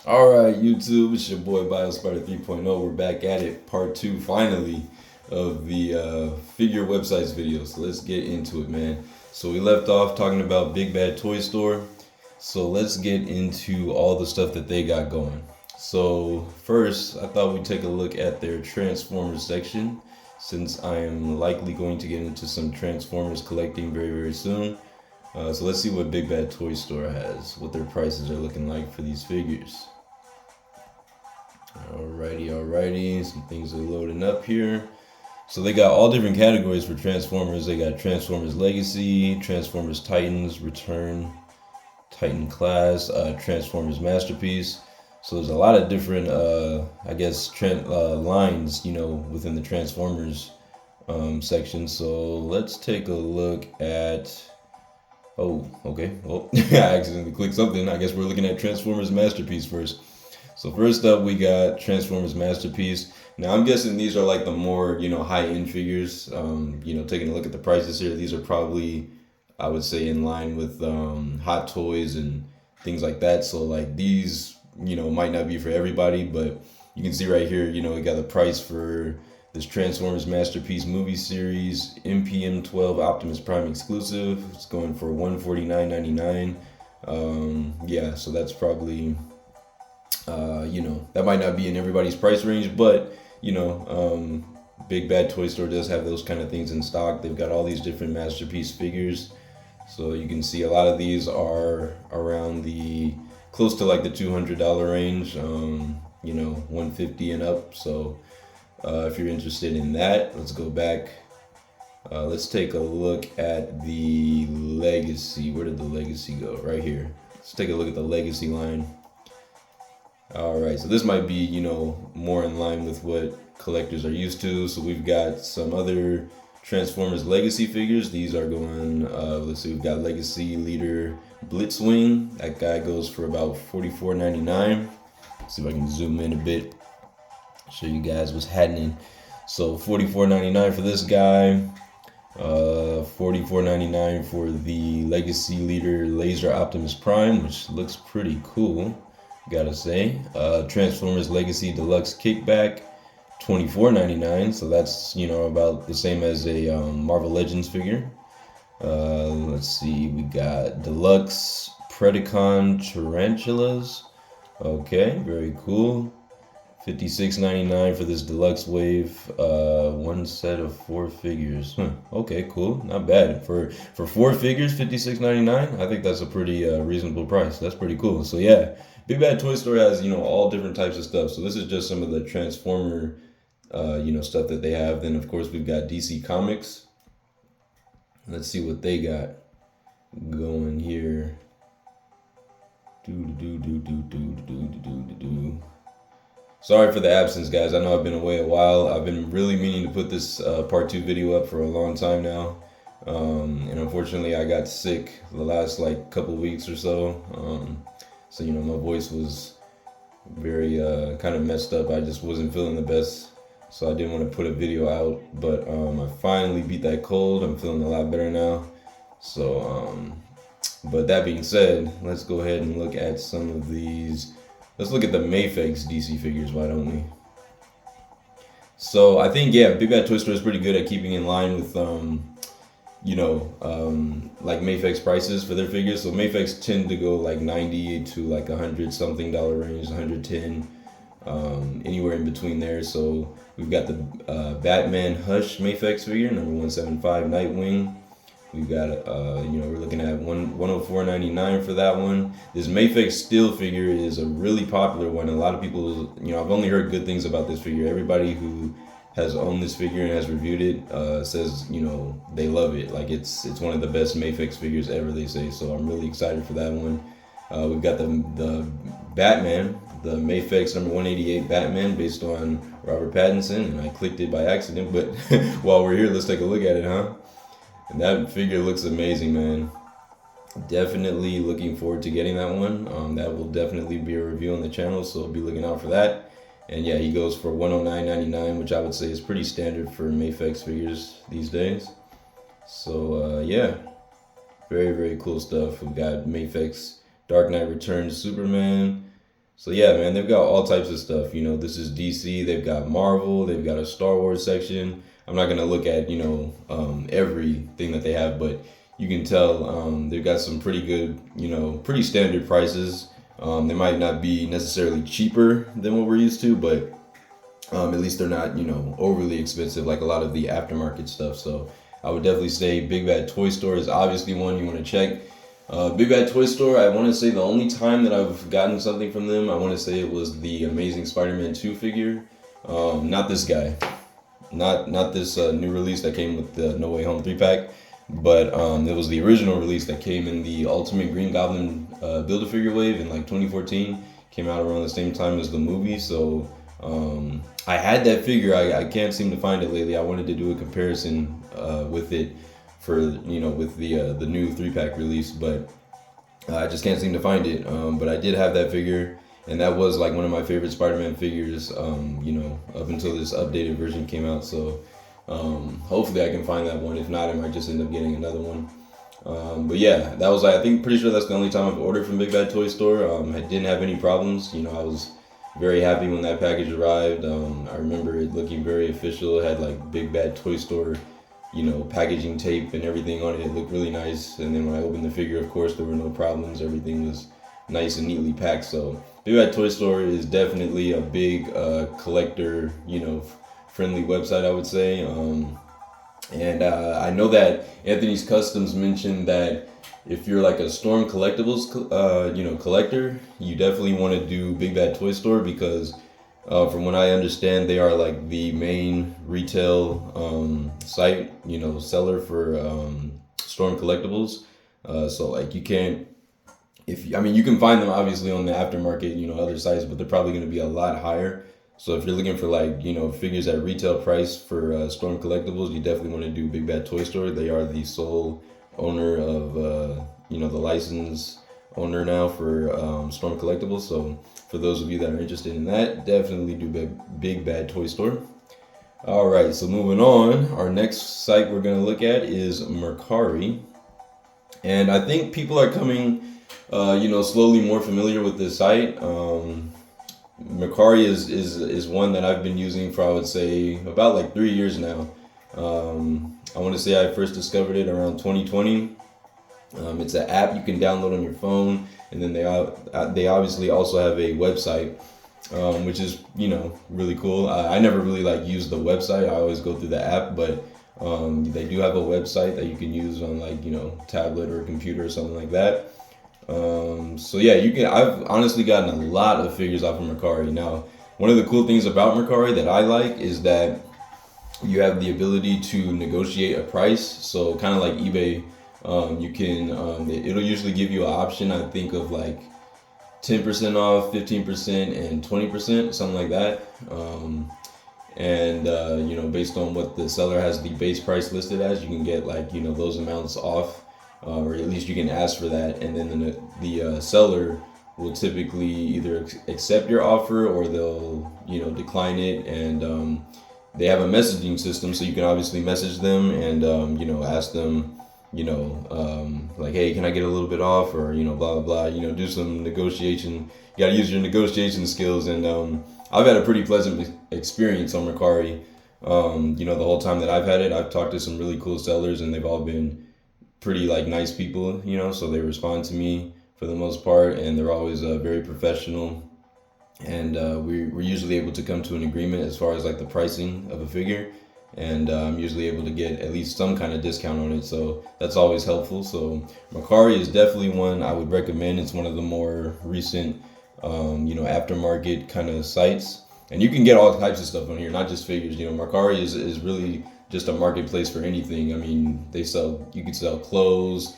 Alright, YouTube, it's your boy BioSpider 3.0. We're back at it, part 2 finally of the figure websites video. So let's get into it, man. So we left off talking about Big Bad Toy Store. So let's get into all the stuff that they got going. So first, I thought we'd take a look at their Transformers section, since I am likely going to get into some Transformers collecting very, very soon. So let's see what Big Bad Toy Store has, what their prices are looking like for these figures. Alrighty, some things are loading up here. So they got all different categories for Transformers. They got Transformers Legacy, Transformers Titans, Return, Titan Class, Transformers Masterpiece. So there's a lot of different, lines, within the Transformers section. So let's take a look at. Oh, okay. Well, I accidentally clicked something. I guess we're looking at Transformers Masterpiece first. So first up, we got Transformers Masterpiece. Now I'm guessing these are like the more, high-end figures. Taking a look at the prices here, these are probably, I would say, in line with Hot Toys and things like that. So like these, might not be for everybody, but you can see right here, we got the price for this Transformers Masterpiece movie series MPM 12 Optimus Prime exclusive. It's going for $149.99. Yeah, so that's probably that might not be in everybody's price range, but Big Bad Toy Store does have those kind of things in stock. They've got all these different Masterpiece figures, so you can see a lot of these are around the close to like the $200 range, $150 and up. So if you're interested in that, let's go back. Let's take a look at the Legacy. Where did the Legacy go? Right here. Let's take a look at the Legacy line. Alright, so this might be, more in line with what collectors are used to. So we've got some other Transformers Legacy figures. These are going, let's see, we've got Legacy Leader Blitzwing. That guy goes for about $44.99. See if I can zoom in a bit, show you guys what's happening. So $44.99 for this guy. $44.99 for the Legacy Leader Laser Optimus Prime, which looks pretty cool, gotta say. Transformers Legacy Deluxe Kickback, $24.99. So that's about the same as a Marvel Legends figure. Let's see, we got Deluxe Predacon Tarantulas. Okay, very cool. $56.99 for this deluxe wave, one set of 4 figures. Okay, cool, not bad for 4 figures. $56.99. I think that's a pretty reasonable price. That's pretty cool. So yeah, Big Bad Toy Store has all different types of stuff. So this is just some of the Transformer stuff that they have. Then of course we've got DC Comics. Let's see what they got going here. Sorry for the absence, guys. I know I've been away a while. I've been really meaning to put this part 2 video up for a long time now. And unfortunately I got sick the last couple weeks or so. So my voice was very kind of messed up. I just wasn't feeling the best. So I didn't want to put a video out, but I finally beat that cold. I'm feeling a lot better now. So, but that being said, let's go ahead and look at some of these. Let's look at the Mafex DC figures, why don't we? So I think, yeah, Big Bad Toy Store is pretty good at keeping in line with, like Mafex prices for their figures. So Mafex tend to go like 90 to like $100 something range, 110, anywhere in between there. So we've got the Batman Hush Mafex figure, number 175, Nightwing. We've got, we're looking at $104.99 for that one. This Mafex Steel figure is a really popular one. A lot of people, I've only heard good things about this figure. Everybody who has owned this figure and has reviewed it says, they love it. Like it's one of the best Mafex figures ever, they say. So I'm really excited for that one. We've got the Batman, the Mafex number 188 Batman, based on Robert Pattinson. And I clicked it by accident, but while we're here, let's take a look at it, huh? And that figure looks amazing, man. Definitely looking forward to getting that one. That will definitely be a review on the channel, so be looking out for that. And yeah, he goes for $109.99, which I would say is pretty standard for Mafex figures these days. So yeah, very, very cool stuff. We've got Mafex Dark Knight Returns Superman. So yeah, man, they've got all types of stuff. You know, this is DC. They've got Marvel. They've got a Star Wars section. I'm not gonna look at everything that they have, but you can tell they've got some pretty good, pretty standard prices. They might not be necessarily cheaper than what we're used to, but at least they're not overly expensive like a lot of the aftermarket stuff. So I would definitely say Big Bad Toy Store is obviously one you want to check. Big Bad Toy Store, I want to say the only time that I've gotten something from them, I want to say it was the Amazing Spider-Man 2 figure. Not this guy. Not this new release that came with the No Way Home 3-pack, but it was the original release that came in the Ultimate Green Goblin Build-A-Figure wave in like 2014. Came out around the same time as the movie, so I had that figure. I can't seem to find it lately. I wanted to do a comparison with it for with the new 3-pack release, but I just can't seem to find it. But I did have that figure, and that was like one of my favorite Spider-Man figures. Up until this updated version came out. So hopefully I can find that one. If not, I might just end up getting another one. But yeah, that was I think pretty sure that's the only time I've ordered from Big Bad Toy Store. I didn't have any problems. I was very happy when that package arrived. I remember it looking very official. It had like Big Bad Toy Store, packaging tape and everything on it. It looked really nice. And then when I opened the figure, of course, there were no problems. Everything was nice and neatly packed. So Big Bad Toy Store is definitely a big collector, friendly website, I would say. And I know that Anthony's Customs mentioned that if you're like a Storm Collectibles, collector, you definitely want to do Big Bad Toy Store because, from what I understand, they are like the main retail site, seller for Storm Collectibles. So like you can't, you can find them obviously on the aftermarket, other sites, but they're probably going to be a lot higher. So if you're looking for like, figures at retail price for Storm Collectibles, you definitely want to do Big Bad Toy Store. They are the sole owner of, the license owner now for Storm Collectibles. So for those of you that are interested in that, definitely do Big Bad Toy Store. All right, so moving on, our next site we're going to look at is Mercari. And I think people are coming, slowly more familiar with this site. Mercari is one that I've been using for, I would say, about like 3 years now. I want to say I first discovered it around 2020. It's an app you can download on your phone, and then they obviously also have a website, which is really cool. I never really used the website. I always go through the app, but they do have a website that you can use on tablet or computer or something like that. So yeah, I've honestly gotten a lot of figures off of Mercari. Now, one of the cool things about Mercari that I like is that you have the ability to negotiate a price. So kind of like eBay, you can, it'll usually give you an option, I think, of like 10% off, 15%, and 20%, something like that. Based on what the seller has the base price listed as, you can get those amounts off. Or at least you can ask for that, and then the seller will typically either accept your offer or they'll decline it. And they have a messaging system, so you can obviously message them and ask them hey, can I get a little bit off, or blah blah blah, do some negotiation. You got to use your negotiation skills, and I've had a pretty pleasant experience on Mercari. The whole time that I've had it, I've talked to some really cool sellers, and they've all been pretty nice people, so they respond to me for the most part, and they're always very professional, and we're usually able to come to an agreement as far as the pricing of a figure, and I'm usually able to get at least some kind of discount on it, so that's always helpful. So Mercari is definitely one I would recommend. It's one of the more recent aftermarket kind of sites, and you can get all types of stuff on here, not just figures. Mercari is really just a marketplace for anything. You can sell clothes,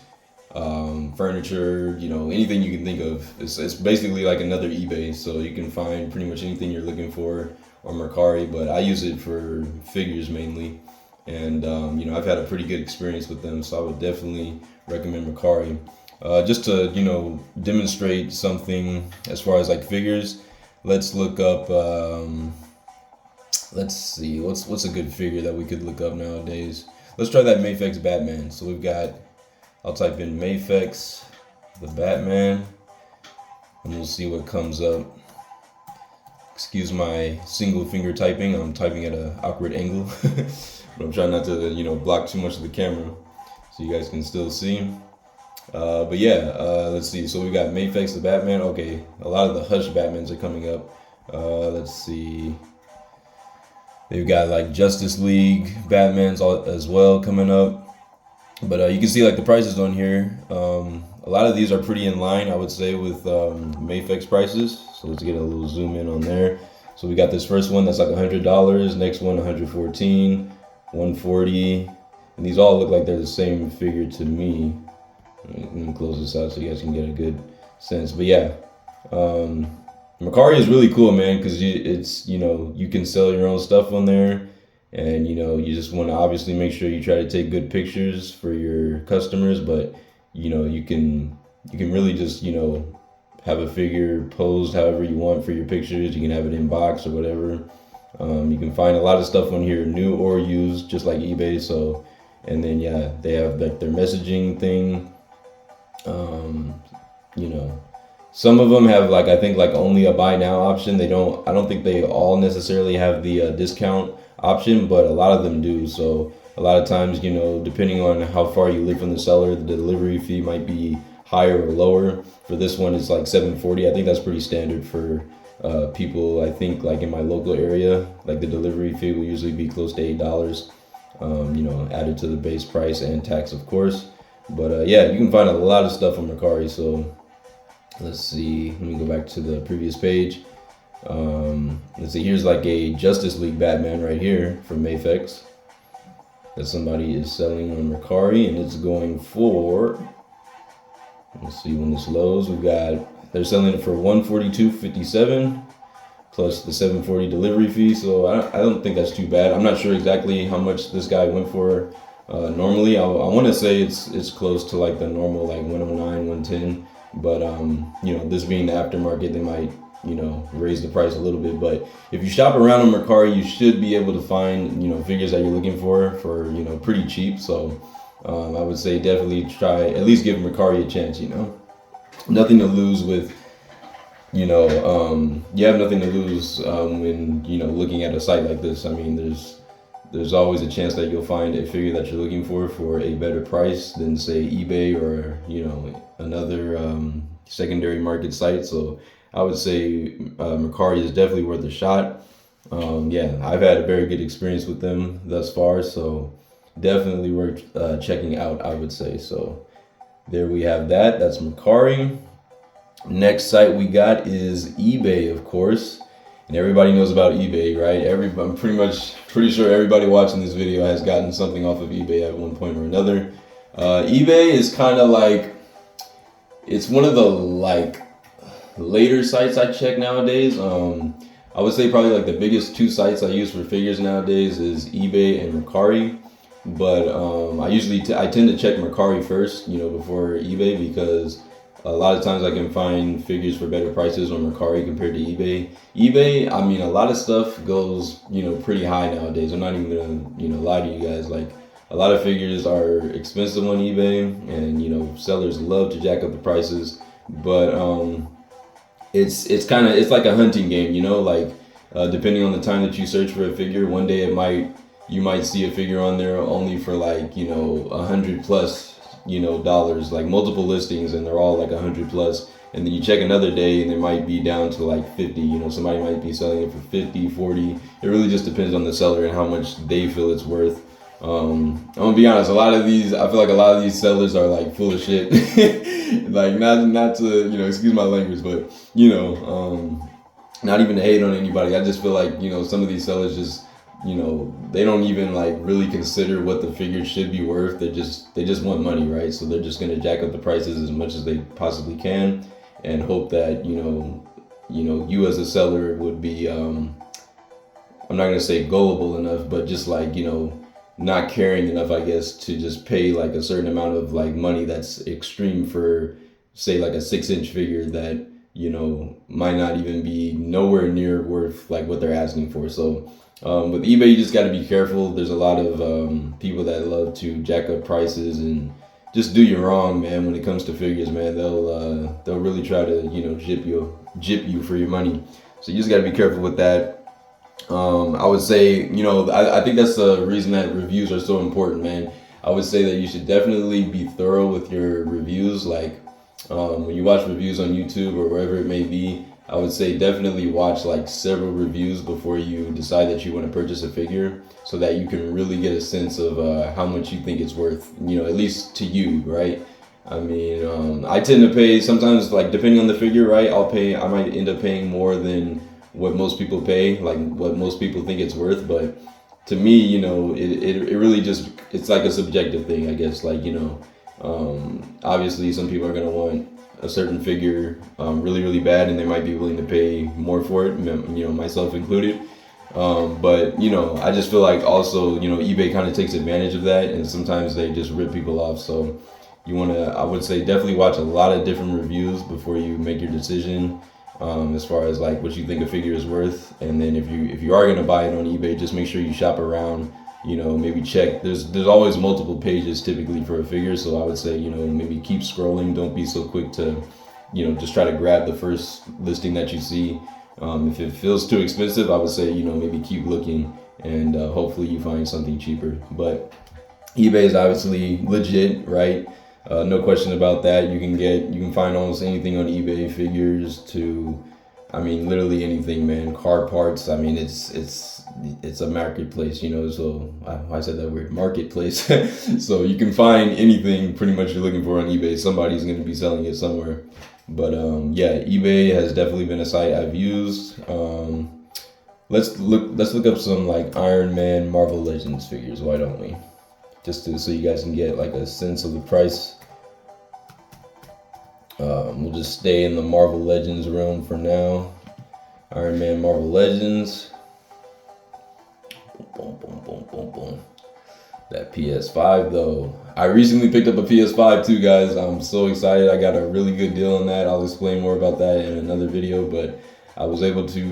furniture, anything you can think of. It's basically like another eBay, so you can find pretty much anything you're looking for on Mercari, but I use it for figures mainly, and I've had a pretty good experience with them, so I would definitely recommend Mercari. Just to demonstrate something as far as figures, let's look up let's see, what's a good figure that we could look up nowadays. Let's try that Mafex Batman. So I'll type in Mafex the Batman, and we'll see what comes up. Excuse my single finger typing. I'm typing at an awkward angle, but I'm trying not to, you know, block too much of the camera so you guys can still see. But yeah, let's see. So we got Mafex the Batman. Okay, a lot of the Hush Batmans are coming up. Let's see. They've got like Justice League Batmans as well coming up. But you can see like the prices on here. A lot of these are pretty in line, I would say, with Mafex prices. So let's get a little zoom in on there. So we got this first one that's like $100. Next one $114, $140, and these all look like they're the same figure to me. Let me close this out so you guys can get a good sense. But yeah, Mercari is really cool, man, because it's, you know, you can sell your own stuff on there, and you know, you just want to obviously make sure you try to take good pictures for your customers, but you know, you can really just, you know, have a figure posed however you want for your pictures. You can have it in box or whatever. You can find a lot of stuff on here, new or used, just like eBay. So, and then yeah, they have like their messaging thing. You know, some of them have like, I think like only a buy now option. I don't think they all necessarily have the discount option, but a lot of them do. So a lot of times, you know, depending on how far you live from the seller, the delivery fee might be higher or lower. For this one, it's like $7.40. I think that's pretty standard for people. I think like in my local area, like the delivery fee will usually be close to $8, you know, added to the base price and tax, of course. But yeah, you can find a lot of stuff on Mercari. So let's see, let me go back to the previous page. Let's see, here's like a Justice League Batman right here from Mafex that somebody is selling on Mercari, and it's going for, let's see when this loads, they're selling it for $142.57 plus the $7.40 delivery fee. So I don't think that's too bad. I'm not sure exactly how much this guy went for normally. I want to say it's close to like the normal, like 109, 110. But you know, this being the aftermarket, they might, you know, raise the price a little bit. But if you shop around on Mercari, you should be able to find, you know, figures that you're looking for, you know, pretty cheap. So I would say definitely try, at least give Mercari a chance, you know. Nothing to lose with, you know, you have nothing to lose when, you know, looking at a site like this. I mean, there's always a chance that you'll find a figure that you're looking for a better price than, say, eBay or, you know, another secondary market site. So I would say Mercari is definitely worth a shot. Yeah, I've had a very good experience with them thus far, so definitely worth checking out, I would say. So there we have that. That's Mercari. Next site we got is eBay, of course. And everybody knows about eBay, right? I'm pretty sure everybody watching this video has gotten something off of eBay at one point or another. eBay is kind of like, it's one of the like later sites I check nowadays. I would say probably like the biggest two sites I use for figures nowadays is eBay and Mercari. But I tend to check Mercari first, you know, before eBay, because a lot of times I can find figures for better prices on Mercari compared to eBay. eBay, I mean, a lot of stuff goes, you know, pretty high nowadays. I'm not even gonna, you know, lie to you guys. Like, a lot of figures are expensive on eBay, and you know, sellers love to jack up the prices. But it's like a hunting game, you know. Like, depending on the time that you search for a figure, one day you might see a figure on there only for like, you know, $100+, you know, dollars, like multiple listings, and they're all like $100+. And then you check another day and it might be down to like 50, you know, somebody might be selling it for 50, 40. It really just depends on the seller and how much they feel it's worth. I'm gonna be honest, I feel like a lot of these sellers are like full of shit. Like, not to, you know, excuse my language, but you know, not even to hate on anybody. I just feel like, you know, some of these sellers just, you know, they don't even like really consider what the figure should be worth. They just want money, right? So they're just gonna jack up the prices as much as they possibly can and hope that, you know, you as a seller would be, I'm not gonna say gullible enough, but just like, you know, not caring enough, I guess, to just pay like a certain amount of like money that's extreme for, say, like a 6-inch figure that, you know, might not even be nowhere near worth like what they're asking for. So with eBay, you just got to be careful. There's a lot of people that love to jack up prices and just do you wrong, man. When it comes to figures, man, they'll really try to, you know, jip you for your money. So you just got to be careful with that. I would say, you know, I think that's the reason that reviews are so important, man. I would say that you should definitely be thorough with your reviews. Like when you watch reviews on YouTube or wherever it may be, I would say definitely watch like several reviews before you decide that you want to purchase a figure, so that you can really get a sense of how much you think it's worth, you know, at least to you, right? I mean, I tend to pay sometimes, like depending on the figure, right? I might end up paying more than what most people pay, like what most people think it's worth. But to me, you know, it really just, it's like a subjective thing, I guess. Like, you know, obviously some people are going to want a certain figure really, really bad, and they might be willing to pay more for it, you know, myself included. But, you know, I just feel like also, you know, eBay kind of takes advantage of that, and sometimes they just rip people off. So you want to, I would say, definitely watch a lot of different reviews before you make your decision. As far as like what you think a figure is worth, and then if you are gonna buy it on eBay, just make sure you shop around. You know, maybe check. There's always multiple pages typically for a figure, so I would say, you know, maybe keep scrolling. Don't be so quick to, you know, just try to grab the first listing that you see. If it feels too expensive, I would say, you know, maybe keep looking, and hopefully you find something cheaper. But eBay is obviously legit, right? No question about that. You can find almost anything on eBay, figures to, I mean, literally anything, man. Car parts. I mean, it's a marketplace, you know. So I said that word, marketplace. So you can find anything pretty much you're looking for on eBay. Somebody's going to be selling it somewhere. But yeah, eBay has definitely been a site I've used. Let's look up some like Iron Man, Marvel Legends figures. Why don't we? Just so you guys can get like a sense of the price. We'll just stay in the Marvel Legends realm for now. Iron Man, Marvel Legends. Boom, boom, boom, boom, boom. That PS5 though. I recently picked up a PS5 too, guys. I'm so excited. I got a really good deal on that. I'll explain more about that in another video, but I was able to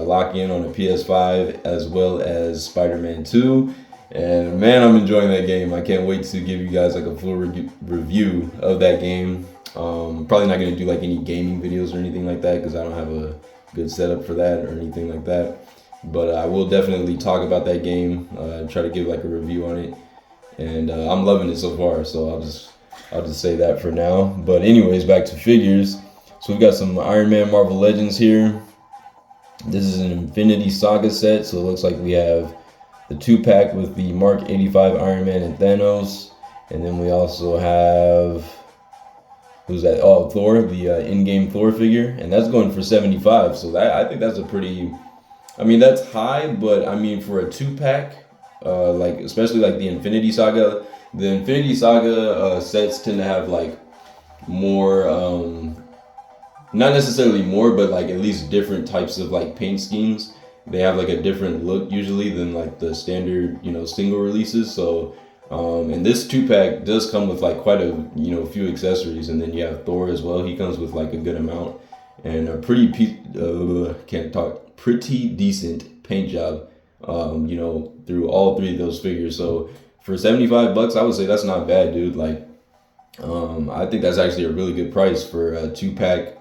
lock in on a PS5 as well as Spider-Man 2. And man, I'm enjoying that game. I can't wait to give you guys like a full review of that game. Probably not going to do like any gaming videos or anything like that, because I don't have a good setup for that or anything like that. But I will definitely talk about that game, try to give like a review on it. And I'm loving it so far, so I'll just say that for now. But anyways, back to figures. So we've got some Iron Man Marvel Legends here. This is an Infinity Saga set, so it looks like we have the 2-pack with the Mark 85 Iron Man and Thanos. And then we also have, who's that? Oh, Thor, the in-game Thor figure. And that's going for 75. So that, I think that's a pretty, I mean, that's high, but I mean, for a 2-pack, like especially like the Infinity Saga sets tend to have like more, not necessarily more, but like at least different types of like paint schemes. They have like a different look usually than like the standard, you know, single releases. So, and this 2-pack does come with like quite a, you know, few accessories. And then you have Thor as well. He comes with like a good amount and a pretty decent paint job, you know, through all three of those figures. So for $75, I would say that's not bad, dude. Like, I think that's actually a really good price for a 2-pack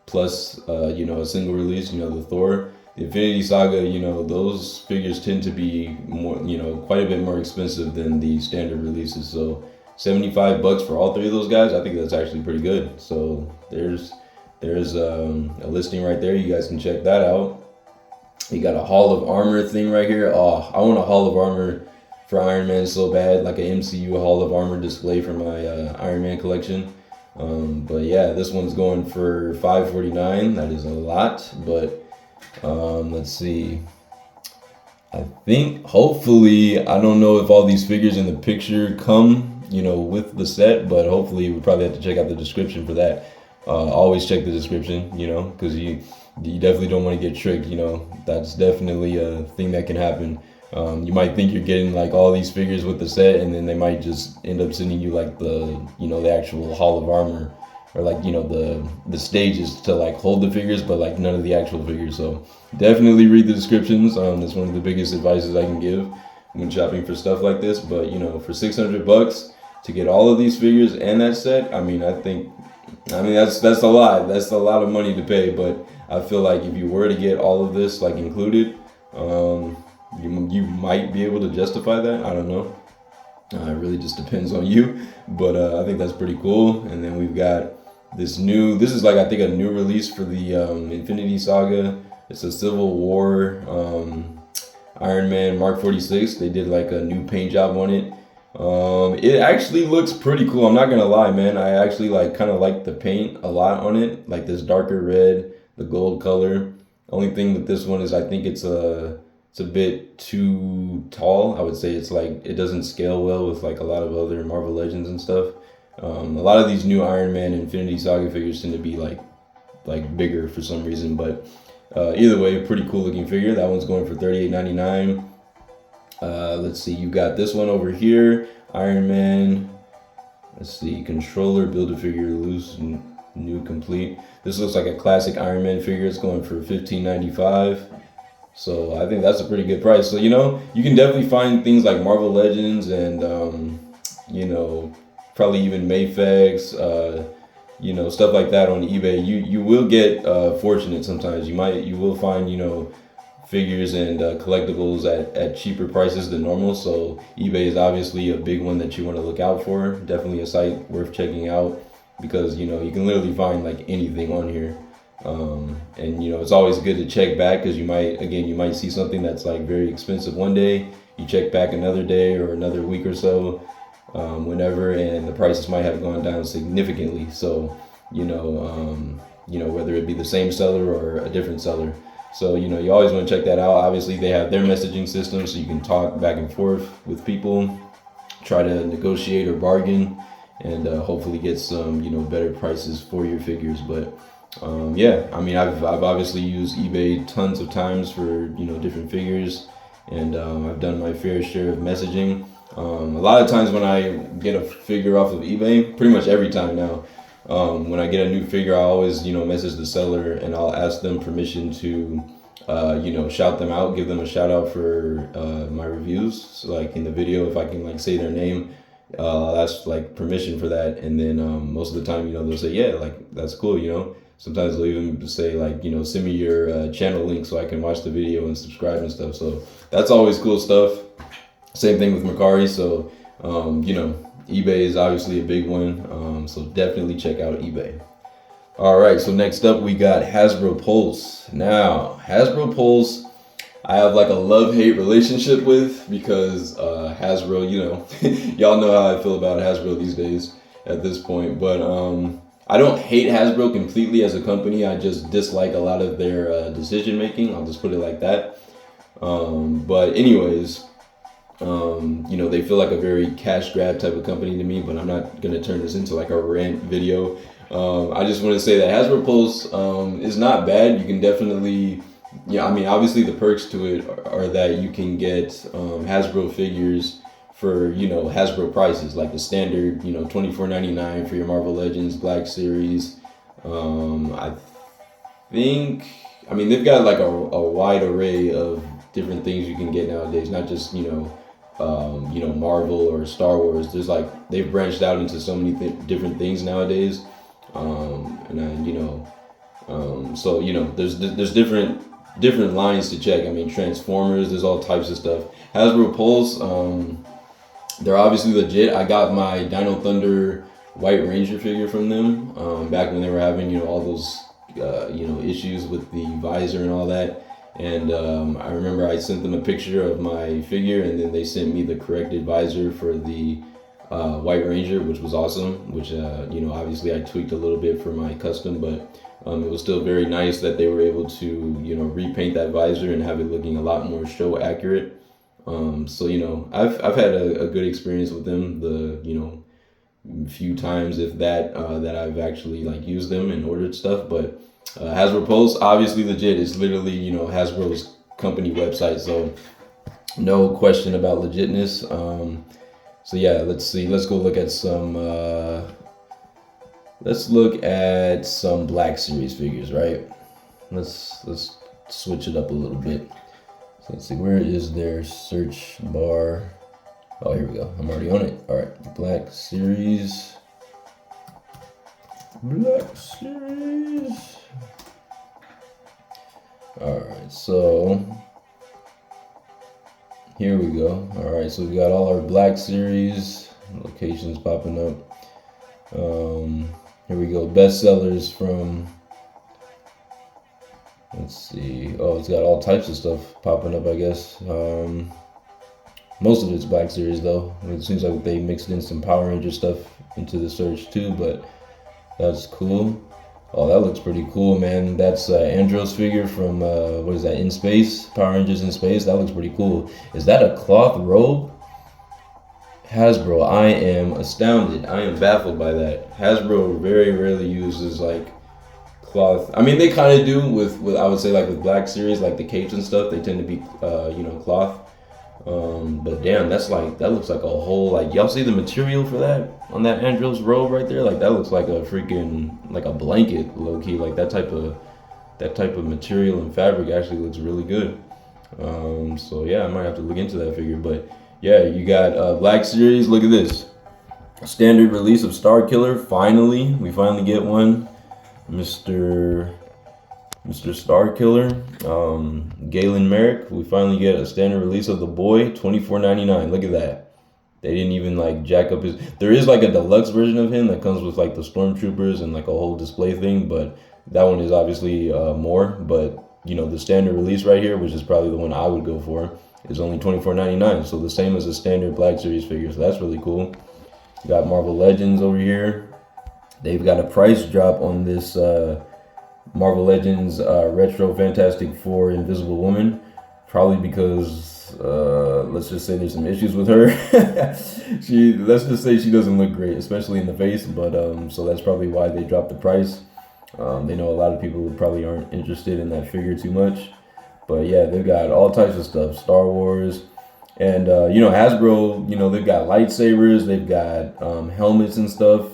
plus, you know, a single release, you know, the Thor. The Infinity Saga, you know, those figures tend to be more, you know, quite a bit more expensive than the standard releases. So $75 for all three of those guys, I think that's actually pretty good. So there's a listing right there. You guys can check that out. You got a Hall of Armor thing right here. Oh, I want a Hall of Armor for Iron Man so bad, like an MCU Hall of Armor display for my Iron Man collection. But yeah, this one's going for $549. That is a lot, but let's see. I think hopefully, I don't know if all these figures in the picture come, you know, with the set, but hopefully we probably have to check out the description for that. Always check the description, you know, because you definitely don't want to get tricked, you know. That's definitely a thing that can happen. You might think you're getting like all these figures with the set, and then they might just end up sending you like the, you know, the actual Hall of Armor, or like, you know, the stages to like hold the figures, but like none of the actual figures. So definitely read the descriptions. That's one of the biggest advices I can give when shopping for stuff like this. But you know, for $600 to get all of these figures and that set, I mean, that's a lot. That's a lot of money to pay. But I feel like if you were to get all of this like included, you might be able to justify that. I don't know. It really just depends on you, but I think that's pretty cool. And then we've got this is like, I think, a new release for the Infinity Saga. It's a Civil War Iron Man Mark 46. They did like a new paint job on it. It actually looks pretty cool. I'm not gonna lie, man. I actually kind of like the paint a lot on it, like this darker red, the gold color. Only thing with this one is I think it's a bit too tall. I would say it's like, it doesn't scale well with like a lot of other Marvel Legends and stuff. A lot of these new Iron Man Infinity Saga figures tend to be like bigger for some reason, but either way, pretty cool looking figure. That one's going for $38.99. Let's see, you got this one over here, Iron Man. Let's see, controller, build a figure, loose, new, complete. This looks like a classic Iron Man figure. It's going for $15.95. So I think that's a pretty good price. So, you know, you can definitely find things like Marvel Legends and, you know, probably even Mayfex, you know, stuff like that on eBay. You will get fortunate sometimes. You will find, you know, figures and collectibles at cheaper prices than normal. So eBay is obviously a big one that you want to look out for. Definitely a site worth checking out, because, you know, you can literally find like anything on here. And, you know, it's always good to check back, because you might see something that's like very expensive one day, you check back another day or another week or so, whenever, and the prices might have gone down significantly. So, you know, whether it be the same seller or a different seller. So, you know, you always want to check that out. Obviously, they have their messaging system, so you can talk back and forth with people, try to negotiate or bargain, and hopefully get some, you know, better prices for your figures. But yeah, I mean, I've obviously used eBay tons of times for, you know, different figures, and I've done my fair share of messaging. A lot of times when I get a figure off of eBay, pretty much every time now, when I get a new figure, I always, you know, message the seller, and I'll ask them permission to, you know, shout them out, give them a shout out for my reviews. So, like, in the video, if I can like say their name, I'll ask like permission for that, and then most of the time, you know, they'll say, yeah, like, that's cool, you know. Sometimes they'll even say like, you know, send me your channel link so I can watch the video and subscribe and stuff. So that's always cool stuff. Same thing with Mercari. So, you know, eBay is obviously a big one. So definitely check out eBay. All right, so next up we got Hasbro Pulse. Now, Hasbro Pulse, I have like a love-hate relationship with, because Hasbro, you know, y'all know how I feel about Hasbro these days at this point. But I don't hate Hasbro completely as a company. I just dislike a lot of their decision making. I'll just put it like that. But anyways, you know, they feel like a very cash grab type of company to me, but I'm not going to turn this into like a rant video. I just want to say that Hasbro Pulse is not bad. You can definitely, yeah, I mean, obviously the perks to it are that you can get Hasbro figures for, you know, Hasbro prices, like the standard, you know, $24.99 for your Marvel Legends Black Series. I think, I mean, they've got like a wide array of different things you can get nowadays, not just, you know, Marvel or Star Wars. There's like, they've branched out into so many different things nowadays. And then, you know, so, you know, there's different lines to check. I mean, Transformers, there's all types of stuff. Hasbro Pulse, they're obviously legit. I got my Dino Thunder White Ranger figure from them back when they were having, you know, all those, you know, issues with the visor and all that. And I remember I sent them a picture of my figure, and then they sent me the corrected visor for the White Ranger, which was awesome, which, you know, obviously I tweaked a little bit for my custom, but it was still very nice that they were able to, you know, repaint that visor and have it looking a lot more show accurate. So, you know, I've had a good experience with them, the, you know, few times, if that, that I've actually like used them and ordered stuff. But Hasbro Pulse, obviously legit. It's literally, you know, Hasbro's company website, so no question about legitness. So yeah, let's see. Let's go look at some. Let's look at some Black Series figures, right? Let's switch it up a little bit. So let's see, where is their search bar? Oh, here we go. I'm already on it. All right, Black Series. Black Series. Alright, so here we go. Alright, so we got all our Black Series locations popping up. Here we go. Bestsellers from, let's see. Oh, it's got all types of stuff popping up, I guess. Most of it's Black Series though. It seems like they mixed in some Power Ranger stuff into the search too, but that's cool. Oh, that looks pretty cool, man. That's Andros figure from, what is that, In Space? Power Rangers In Space. That looks pretty cool. Is that a cloth robe? Hasbro, I am astounded. I am baffled by that. Hasbro very rarely uses like cloth. I mean, they kind of do with I would say like with Black Series, like the capes and stuff. They tend to be, cloth. But damn, that looks like a whole, like, y'all see the material for that on that Andros robe right there? Like that looks like a freaking, like a blanket, low key. Like that type of material and fabric actually looks really good. So yeah, I might have to look into that figure. But yeah, you got Black Series. Look at this standard release of Star Killer. We finally get one, Mr. Star Killer, Galen Merrick. We finally get a standard release of the boy, $24.99. Look at that. They didn't even like jack up his. There is like a deluxe version of him that comes with like the stormtroopers and like a whole display thing, but that one is obviously more. But the standard release right here, which is probably the one I would go for, is only $24.99. So the same as a standard Black Series figure. So that's really cool. Got Marvel Legends over here. They've got a price drop on this Marvel Legends Retro Fantastic Four Invisible Woman, probably because let's just say there's some issues with her. Let's just say she doesn't look great, especially in the face. But so that's probably why they dropped the price. They know a lot of people who probably aren't interested in that figure too much. But yeah, they've got all types of stuff, Star Wars, and Hasbro. They've got lightsabers, they've got helmets and stuff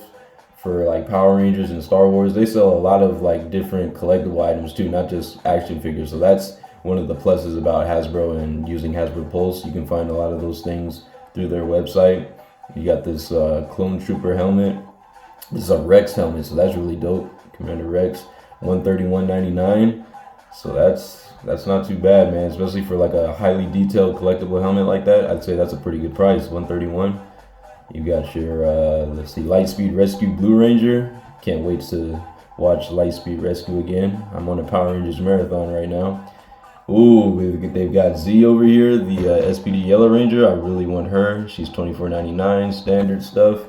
for like Power Rangers and Star Wars. They sell a lot of like different collectible items too, not just action figures. So that's one of the pluses about Hasbro and using Hasbro Pulse. You can find a lot of those things through their website. You got this Clone Trooper helmet. This is a Rex helmet, so that's really dope. Commander Rex, $131.99. So that's not too bad, man. Especially for like a highly detailed collectible helmet like that. I'd say that's a pretty good price, $131. You got your, let's see, Lightspeed Rescue Blue Ranger. Can't wait to watch Lightspeed Rescue again. I'm on a Power Rangers marathon right now. Ooh, they've got Z over here, the SPD Yellow Ranger. I really want her. She's $24.99, standard stuff.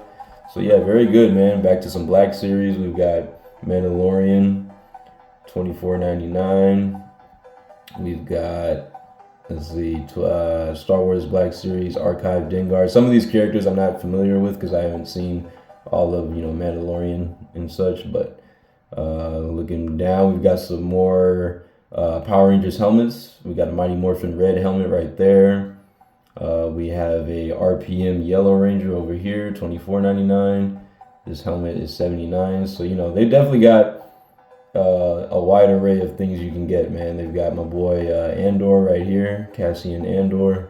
So yeah, very good, man. Back to some Black Series. We've got Mandalorian, $24.99. We've got, let's see, Star Wars Black Series Archive Dengar. Some of these characters I'm not familiar with because I haven't seen all of Mandalorian and such. But looking down, we've got some more Power Rangers helmets. We got a Mighty Morphin Red helmet right there. We have a RPM Yellow Ranger over here, $24.99. This helmet is $79. So they definitely got a wide array of things you can get, man. They've got my boy Andor right here, Cassian Andor.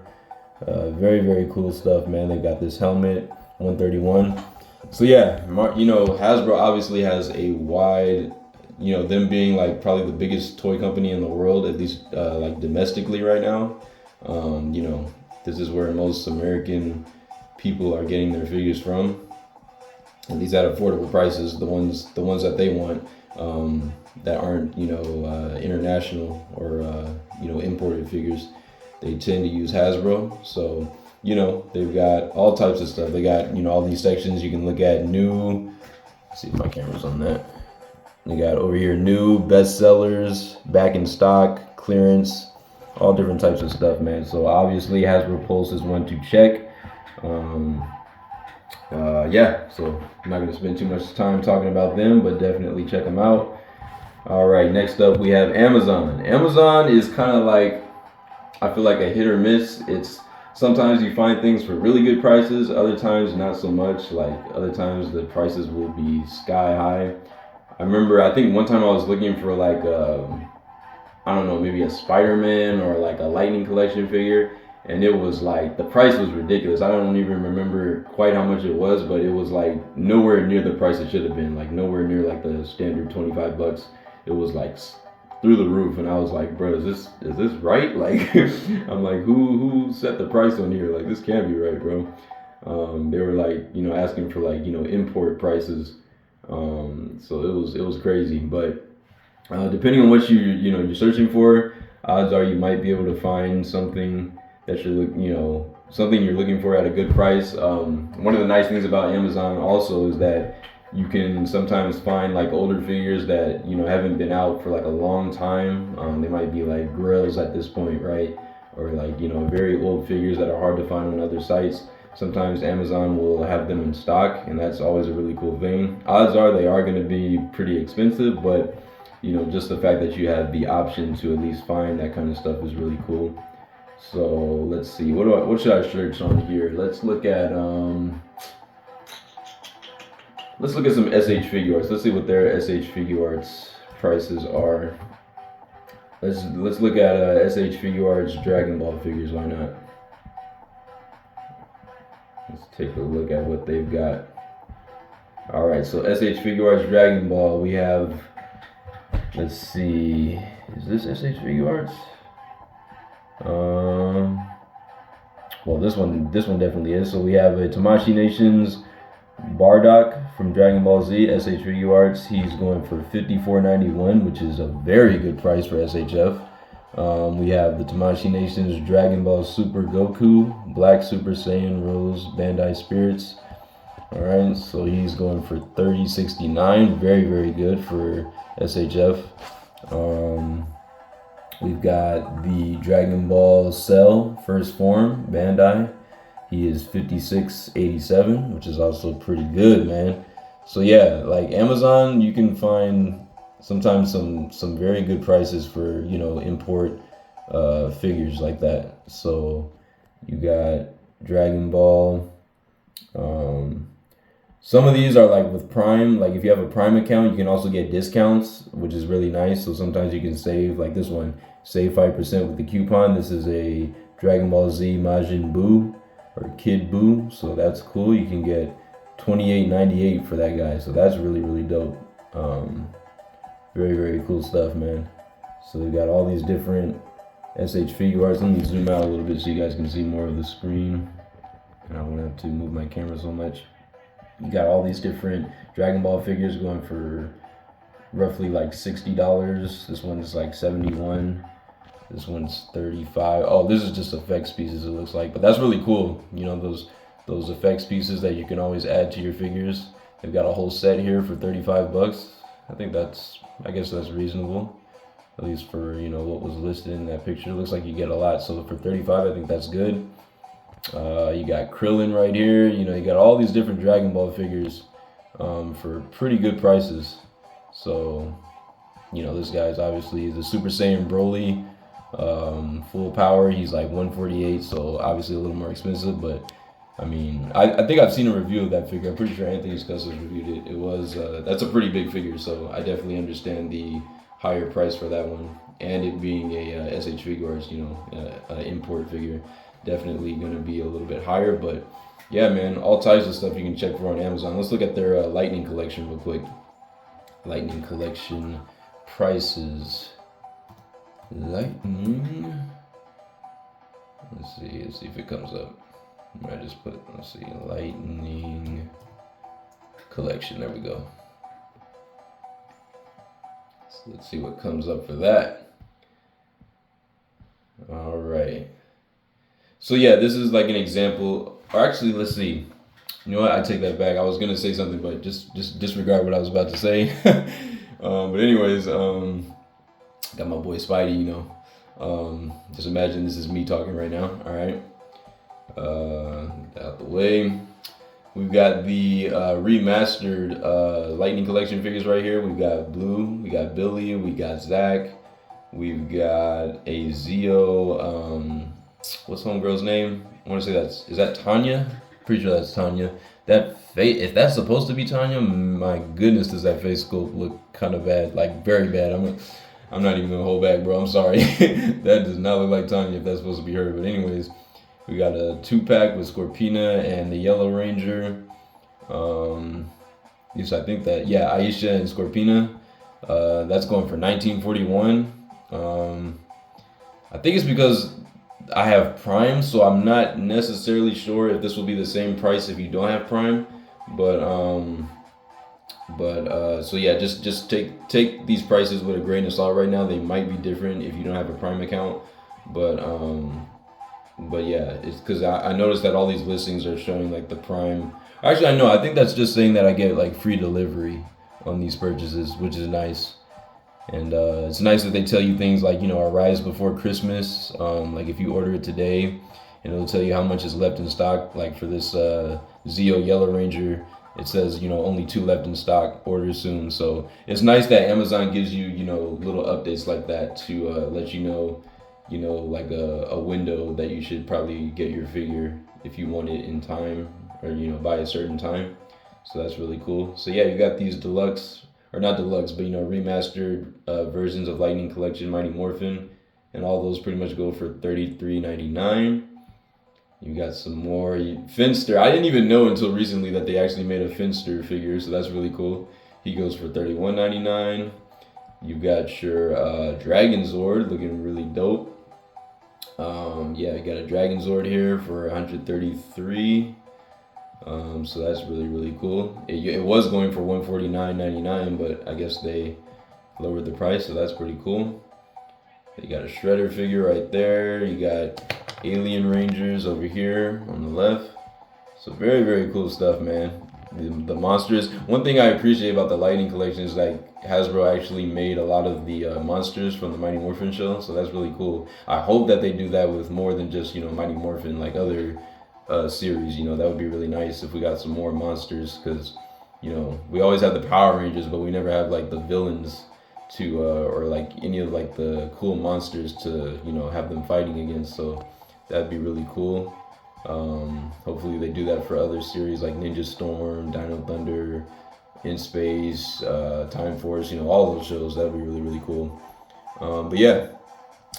Very, very cool stuff, man. They've got this helmet, $131. So yeah, Hasbro obviously has a wide, them being like probably the biggest toy company in the world, at least like domestically right now. This is where most American people are getting their figures from, at least at affordable prices. The ones that they want. That aren't international or imported figures, they tend to use Hasbro. So they've got all types of stuff. They got all these sections you can look at. New, let's see if my camera's on that. They got over here new, bestsellers, back in stock, clearance, all different types of stuff, man. So obviously Hasbro Pulse is one to check. Yeah, so I'm not going to spend too much time talking about them, but definitely check them out. All right, next up we have Amazon. Amazon is kind of like, I feel like a hit or miss. It's sometimes you find things for really good prices, other times not so much. Like other times the prices will be sky high. I think one time I was looking for like I don't know, maybe a Spider-Man or like a Lightning Collection figure. And it was like, the price was ridiculous. I don't even remember quite how much it was, but it was like nowhere near the price it should have been. Like nowhere near like the standard 25 bucks. It was like through the roof, and I was like, bro, is this right? Like, I'm like, who set the price on here? Like, this can't be right, bro. They were like, you know, asking for like, you know, import prices. So it was crazy. But depending on what you're searching for, odds are you might be able to find something that something you're looking for at a good price. One of the nice things about Amazon also is that you can sometimes find like older figures that haven't been out for like a long time. They might be like grails at this point, right? Or like very old figures that are hard to find on other sites. Sometimes Amazon will have them in stock, and that's always a really cool thing. Odds are they are going to be pretty expensive, but just the fact that you have the option to at least find that kind of stuff is really cool. So let's see, what should I search on here? Let's look at some SH Figure Arts. Let's see what their SH Figure Arts prices are. Let's look at SH Figure Arts Dragon Ball figures. Why not? Let's take a look at what they've got. All right, so SH Figure Arts Dragon Ball. We have. Let's see. Is this SH Figure Arts? Well, this one definitely is. So we have a Tamashii Nations Bardock from Dragon Ball Z, SH Figure Arts. He's going for $54.91, which is a very good price for SHF. We have the Tamashii Nations Dragon Ball Super Goku, Black Super Saiyan Rose Bandai Spirits. All right, so he's going for $30.69. Very, very good for SHF. We've got the Dragon Ball Cell First Form Bandai. He is $56.87, which is also pretty good, man. So yeah, like Amazon, you can find sometimes some very good prices for import figures like that. So you got Dragon Ball. Some of these are like with Prime. Like if you have a Prime account, you can also get discounts, which is really nice. So sometimes you can save, like this one, save 5% with the coupon. This is a Dragon Ball Z Majin Buu or Kid Buu, so that's cool. You can get $28.98 for that guy. So that's really, really dope. Very, very cool stuff, man. So we got all these different SH Figure Arts. Let me zoom out a little bit so you guys can see more of the screen. And I don't have to move my camera so much. You got all these different Dragon Ball figures going for roughly like $60. This one's like $71. This one's $35. Oh, this is just effects pieces, it looks like. But that's really cool. Those effects pieces that you can always add to your figures. They've got a whole set here for $35. I guess that's reasonable. At least for, what was listed in that picture. It looks like you get a lot. So for $35, I think that's good. You got Krillin right here. You got all these different Dragon Ball figures for pretty good prices. So, this guy's obviously the Super Saiyan Broly, full power. He's like 148, so obviously a little more expensive. But I mean, I think I've seen a review of that figure. I'm pretty sure Anthony Scussos reviewed it. It was that's a pretty big figure, so I definitely understand the higher price for that one. And it being a SH Figure Arts, an import figure. Definitely going to be a little bit higher, but yeah, man, all types of stuff you can check for on Amazon. Let's look at their Lightning collection real quick. Lightning collection prices. Lightning. Let's see if it comes up. I just put, let's see, Lightning collection. There we go. So let's see what comes up for that. All right. So yeah, this is like an example. Or actually, let's see. You know what? I take that back. I was gonna say something, but just disregard what I was about to say. But anyways, got my boy Spidey. Just imagine this is me talking right now. All right. Out the way. We've got the remastered Lightning Collection figures right here. We've got Blue. We got Billy. We got Zach. We've got a Zeo. What's homegirl's name? I want to say is that Tanya? Pretty sure that's Tanya. That face, if that's supposed to be Tanya, my goodness, does that face sculpt look kind of bad, like very bad. I'm not even gonna hold back, bro. I'm sorry. That does not look like Tanya if that's supposed to be her. But anyways, we got a 2-pack with Scorpina and the Yellow Ranger. Yes, I think that, yeah, Aisha and Scorpina. That's going for $19.41. I think it's because I have Prime, so I'm not necessarily sure if this will be the same price if you don't have Prime. But so yeah, just take these prices with a grain of salt right now. They might be different if you don't have a Prime account, but yeah, it's because I noticed that all these listings are showing like the Prime. Actually, I think that's just saying that I get like free delivery on these purchases, which is nice. And it's nice that they tell you things like, arrives before Christmas. Like if you order it today, and it'll tell you how much is left in stock. Like for this Zeo Yellow Ranger, it says, only 2 left in stock, order soon. So it's nice that Amazon gives you, little updates like that to let you know, like a window that you should probably get your figure if you want it in time, or, by a certain time. So that's really cool. So yeah, you got these deluxe, or not deluxe, but remastered versions of Lightning Collection Mighty Morphin, and all those pretty much go for $33.99. You got some more Finster. I didn't even know until recently that they actually made a Finster figure, so that's really cool. He goes for $31.99. You got your Dragon Zord, looking really dope. Yeah, you got a Dragon Zord here for $133. So that's really cool. It was going for $149.99, but I guess they lowered the price, so that's pretty cool. You got a Shredder figure right there. You got Alien Rangers over here on the left. So very cool stuff, man. The monsters. One thing I appreciate about the Lightning Collection is like Hasbro actually made a lot of the monsters from the Mighty Morphin show, so that's really cool. I hope that they do that with more than just Mighty Morphin, like other series. That would be really nice if we got some more monsters, because we always have the Power Rangers, but we never have like the villains to or like any of like the cool monsters to have them fighting against. So that'd be really cool. Hopefully they do that for other series like Ninja Storm, Dino Thunder, In Space, Time Force, all those shows. That'd be really cool. But yeah,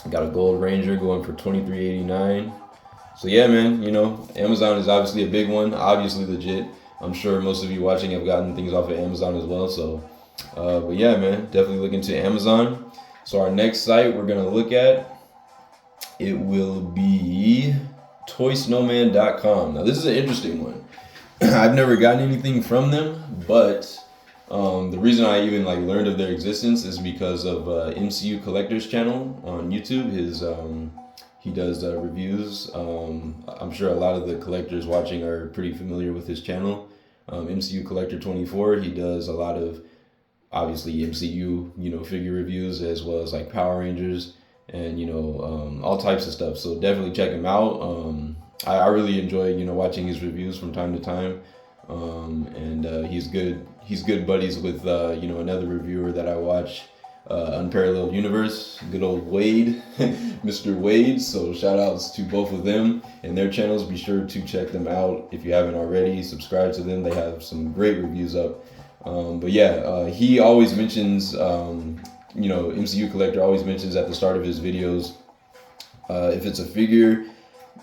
got a Gold Ranger going for $23.89. So yeah, man, Amazon is obviously a big one, obviously legit. I'm sure most of you watching have gotten things off of Amazon as well. So, but yeah, man, definitely look into Amazon. So our next site we're gonna look at, it will be toysnowman.com. Now this is an interesting one. I've never gotten anything from them, but the reason I even like learned of their existence is because of MCU Collector's channel on YouTube. He does reviews. I'm sure a lot of the collectors watching are pretty familiar with his channel. MCU Collector 24. He does a lot of obviously MCU figure reviews, as well as like Power Rangers and all types of stuff. So definitely check him out. I really enjoy watching his reviews from time to time. And he's good buddies with another reviewer that I watch, Unparalleled Universe, good old Wade, Mr. Wade. So shout outs to both of them and their channels. Be sure to check them out if you haven't already. Subscribe to them. They have some great reviews up. But yeah, he always mentions, MCU Collector always mentions at the start of his videos, if it's a figure.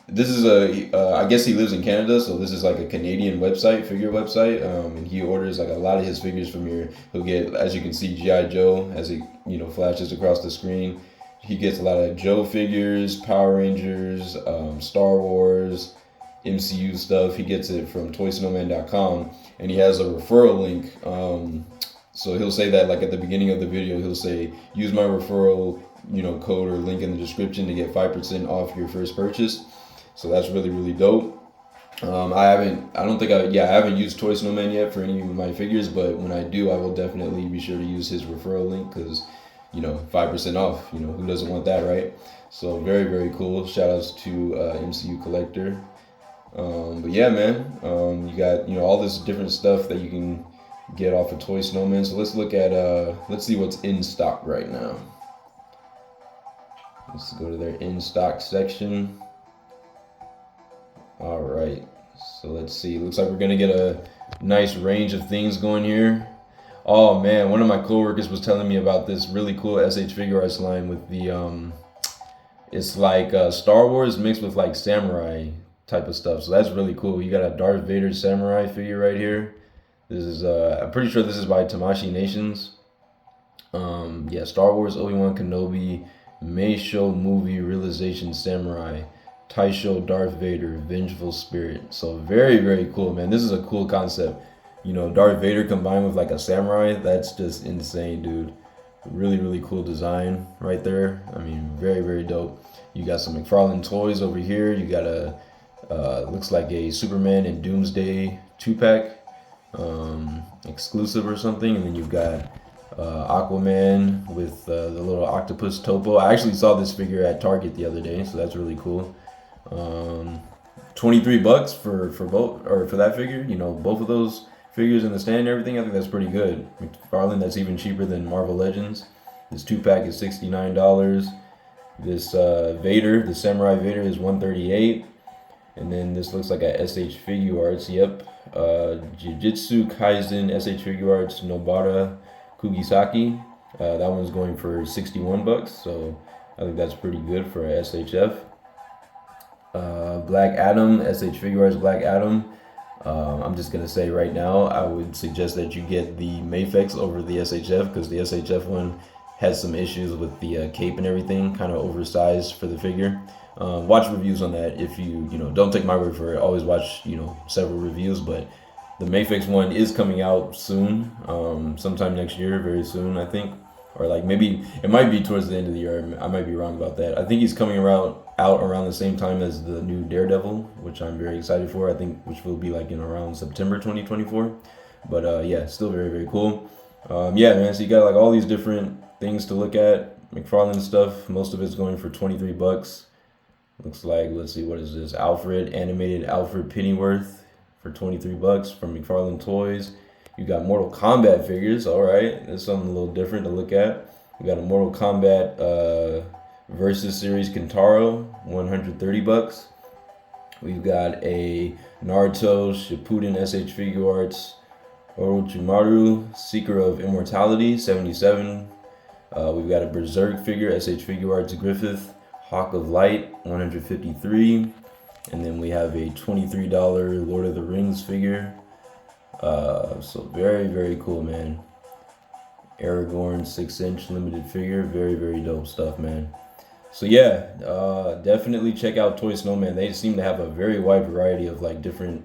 This is I guess he lives in Canada, so this is like a Canadian figure website, and he orders like a lot of his figures from here. He'll get, as you can see, G.I. Joe as it flashes across the screen. He gets a lot of Joe figures, Power Rangers, Star Wars, MCU stuff. He gets it from toysnowman.com, and he has a referral link. So he'll say that like at the beginning of the video, he'll say, use my referral code or link in the description to get 5% off your first purchase. So that's really dope. I haven't used Toy Snowman yet for any of my figures, but when I do, I will definitely be sure to use his referral link, because 5% off, who doesn't want that, right? So very cool. Shout outs to MCU Collector. But yeah, man, you got all this different stuff that you can get off of Toy Snowman. So let's look at let's see what's in stock right now. Let's go to their in stock section. All right, so let's see. Looks like we're gonna get a nice range of things going here. Oh man, one of my coworkers was telling me about this really cool SH Figure Arts line with the it's like Star Wars mixed with like samurai type of stuff. So that's really cool. You got a Darth Vader samurai figure right here. This is I'm pretty sure this is by Tamashii Nations. Yeah, Star Wars, Obi-Wan Kenobi, Meisho Movie Realization Samurai, Taisho Darth Vader, Vengeful Spirit. So very, very cool, man. This is a cool concept. You know, Darth Vader combined with like a samurai, that's just insane, dude. Really, really cool design right there. I mean, very, very dope. You got some McFarlane toys over here. You got a, looks like a Superman and Doomsday 2-pack exclusive or something. And then you've got Aquaman with the little octopus topo. I actually saw this figure at Target the other day, so that's really cool. 23 bucks for both, or for that figure. You know, both of those figures in the stand and everything. I think that's pretty good. McFarlane, that's even cheaper than Marvel Legends. This 2-pack is $69. This Vader, the Samurai Vader, is $138. And then this looks like a SH Figuarts. Yep. Jujutsu Kaisen SH Figuarts Nobara Kugisaki. That one's going for 61 bucks. So I think that's pretty good for a SHF. Black Adam, SH Figuarts Black Adam. I'm just gonna say right now, I would suggest that you get the Mafex over the SHF, because the SHF one has some issues with the cape and everything, kind of oversized for the figure. Watch reviews on that. If you know, don't take my word for it. Always watch, you know, several reviews. But the Mafex one is coming out soon, sometime next year, very soon, I think. Or like maybe it might be towards the end of the year. I might be wrong about that. I think he's coming out around the same time as the new Daredevil, which I'm very excited for. I think which will be like in around September 2024. But yeah, still very, very cool. Yeah, man. So you got like all these different things to look at. McFarlane stuff. Most of it's going for 23 bucks. Looks like, let's see, what is this? Animated Alfred Pennyworth for 23 bucks from McFarlane Toys. You got Mortal Kombat figures. All right, that's something a little different to look at. We got a Mortal Kombat Versus Series Kentaro, 130 bucks. We've got a Naruto Shippuden SH Figuarts Orochimaru, Seeker of Immortality, 77. We've got a Berserk figure, SH Figuarts Griffith, Hawk of Light, 153. And then we have a $23 Lord of the Rings figure. So very, very cool, man. Aragorn 6-inch limited figure. Very, very dope stuff, man. So yeah, definitely check out Toy Snowman. They seem to have a very wide variety of like different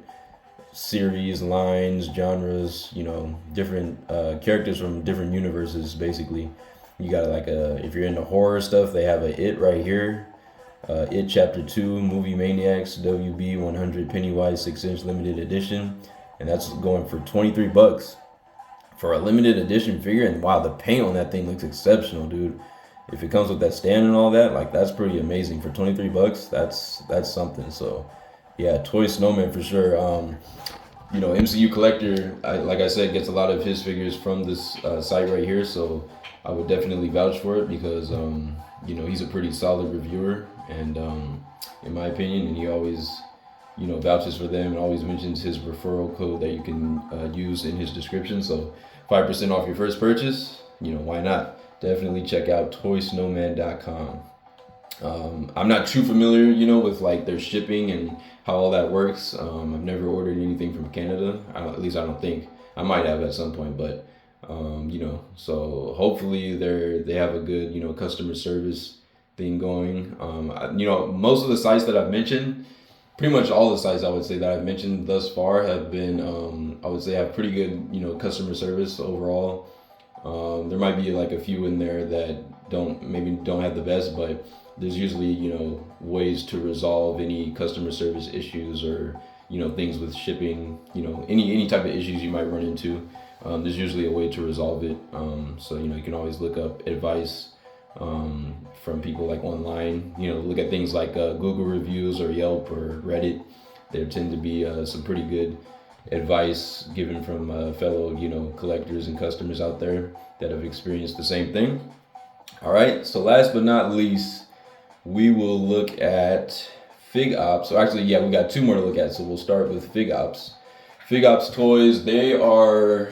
series, lines, genres, you know, different characters from different universes, basically. You got like if you're into horror stuff, they have a It right here. It Chapter 2, Movie Maniacs, WB 100 Pennywise 6-inch limited edition. And that's going for 23 bucks for a limited edition figure. And wow, the paint on that thing looks exceptional, dude. If it comes with that stand and all that, like that's pretty amazing. For 23 bucks, that's something. So yeah, Toy Snowman for sure. You know, MCU Collector, like I said, gets a lot of his figures from this site right here. So I would definitely vouch for it because, you know, he's a pretty solid reviewer. And in my opinion, and he always, you know, vouches for them and always mentions his referral code that you can use in his description. So 5% off your first purchase, you know, why not? Definitely check out toysnowman.com. I'm not too familiar, you know, with like their shipping and how all that works. I've never ordered anything from Canada. At least I don't think. I might have at some point, but you know, so hopefully they have a good, you know, customer service thing going. You know, most of the sites that I've mentioned, pretty much all the sites I would say that I've mentioned thus far have been, I would say, have pretty good, you know, customer service overall. There might be like a few in there that maybe don't have the best, but there's usually, you know, ways to resolve any customer service issues or, you know, things with shipping, you know, any type of issues you might run into. There's usually a way to resolve it. So, you know, you can always look up advice from people like online, you know, look at things like Google reviews or Yelp or Reddit. There tend to be some pretty good advice given from fellow, you know, collectors and customers out there that have experienced the same thing. All right, so last but not least, we will look at Fig Ops. So actually, yeah, we got two more to look at. So we'll start with Fig Ops. Fig Ops toys, they are,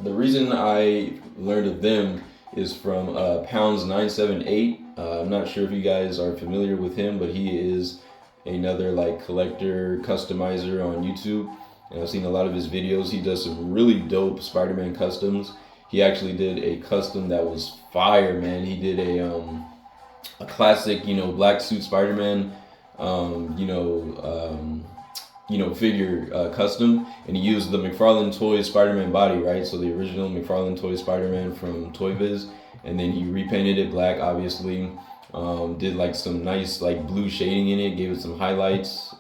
the reason I learned of them is from Pounds 978. I'm not sure if you guys are familiar with him, but he is another like collector customizer on YouTube. And I've seen a lot of his videos. He does some really dope Spider-Man customs. He actually did a custom that was fire, man. He did a a classic, you know, black suit Spider-Man, um, you know, um, figure custom, and he used the McFarlane Toys Spider-Man body, right? So the original McFarlane Toys Spider-Man from Toy Biz, and then he repainted it black, obviously. Did like some nice like blue shading in it, gave it some highlights.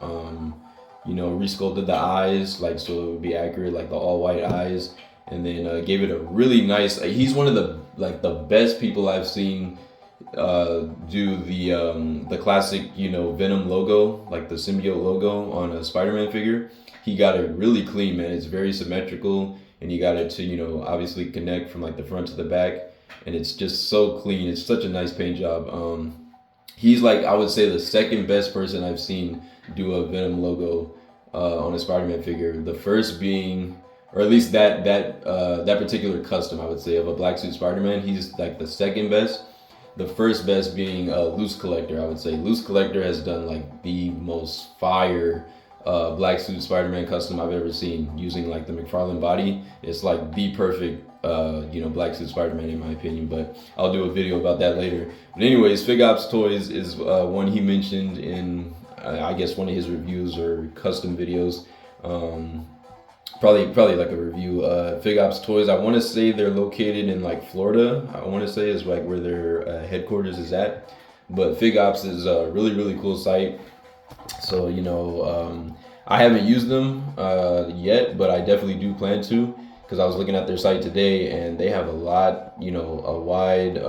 You know, resculpted the eyes like so it would be accurate, like the all white eyes, and then gave it a really nice. He's one of the best people I've seen do the classic, you know, Venom logo, like the symbiote logo on a Spider-Man figure. He got it really clean, man. It's very symmetrical, and he got it to, you know, obviously connect from like the front to the back, and it's just so clean. It's such a nice paint job. He's like, I would say, the second best person I've seen do a Venom logo on a Spider-Man figure. The first being, or at least that particular custom, I would say, of a black suit Spider-Man. He's like the second best. The first best being Loose Collector, I would say. Loose Collector has done like the most fire black suit Spider-Man custom I've ever seen, using like the McFarlane body. It's like the perfect you know, black suit Spider-Man in my opinion, but I'll do a video about that later. But anyways, Fig Ops Toys is one he mentioned in I guess one of his reviews or custom videos. Probably like a review. Fig Ops Toys, I want to say they're located in like Florida. I want to say is like where their headquarters is at. But Fig Ops is a really cool site. So, you know, I haven't used them yet, but I definitely do plan to, because I was looking at their site today and they have a lot, you know, a wide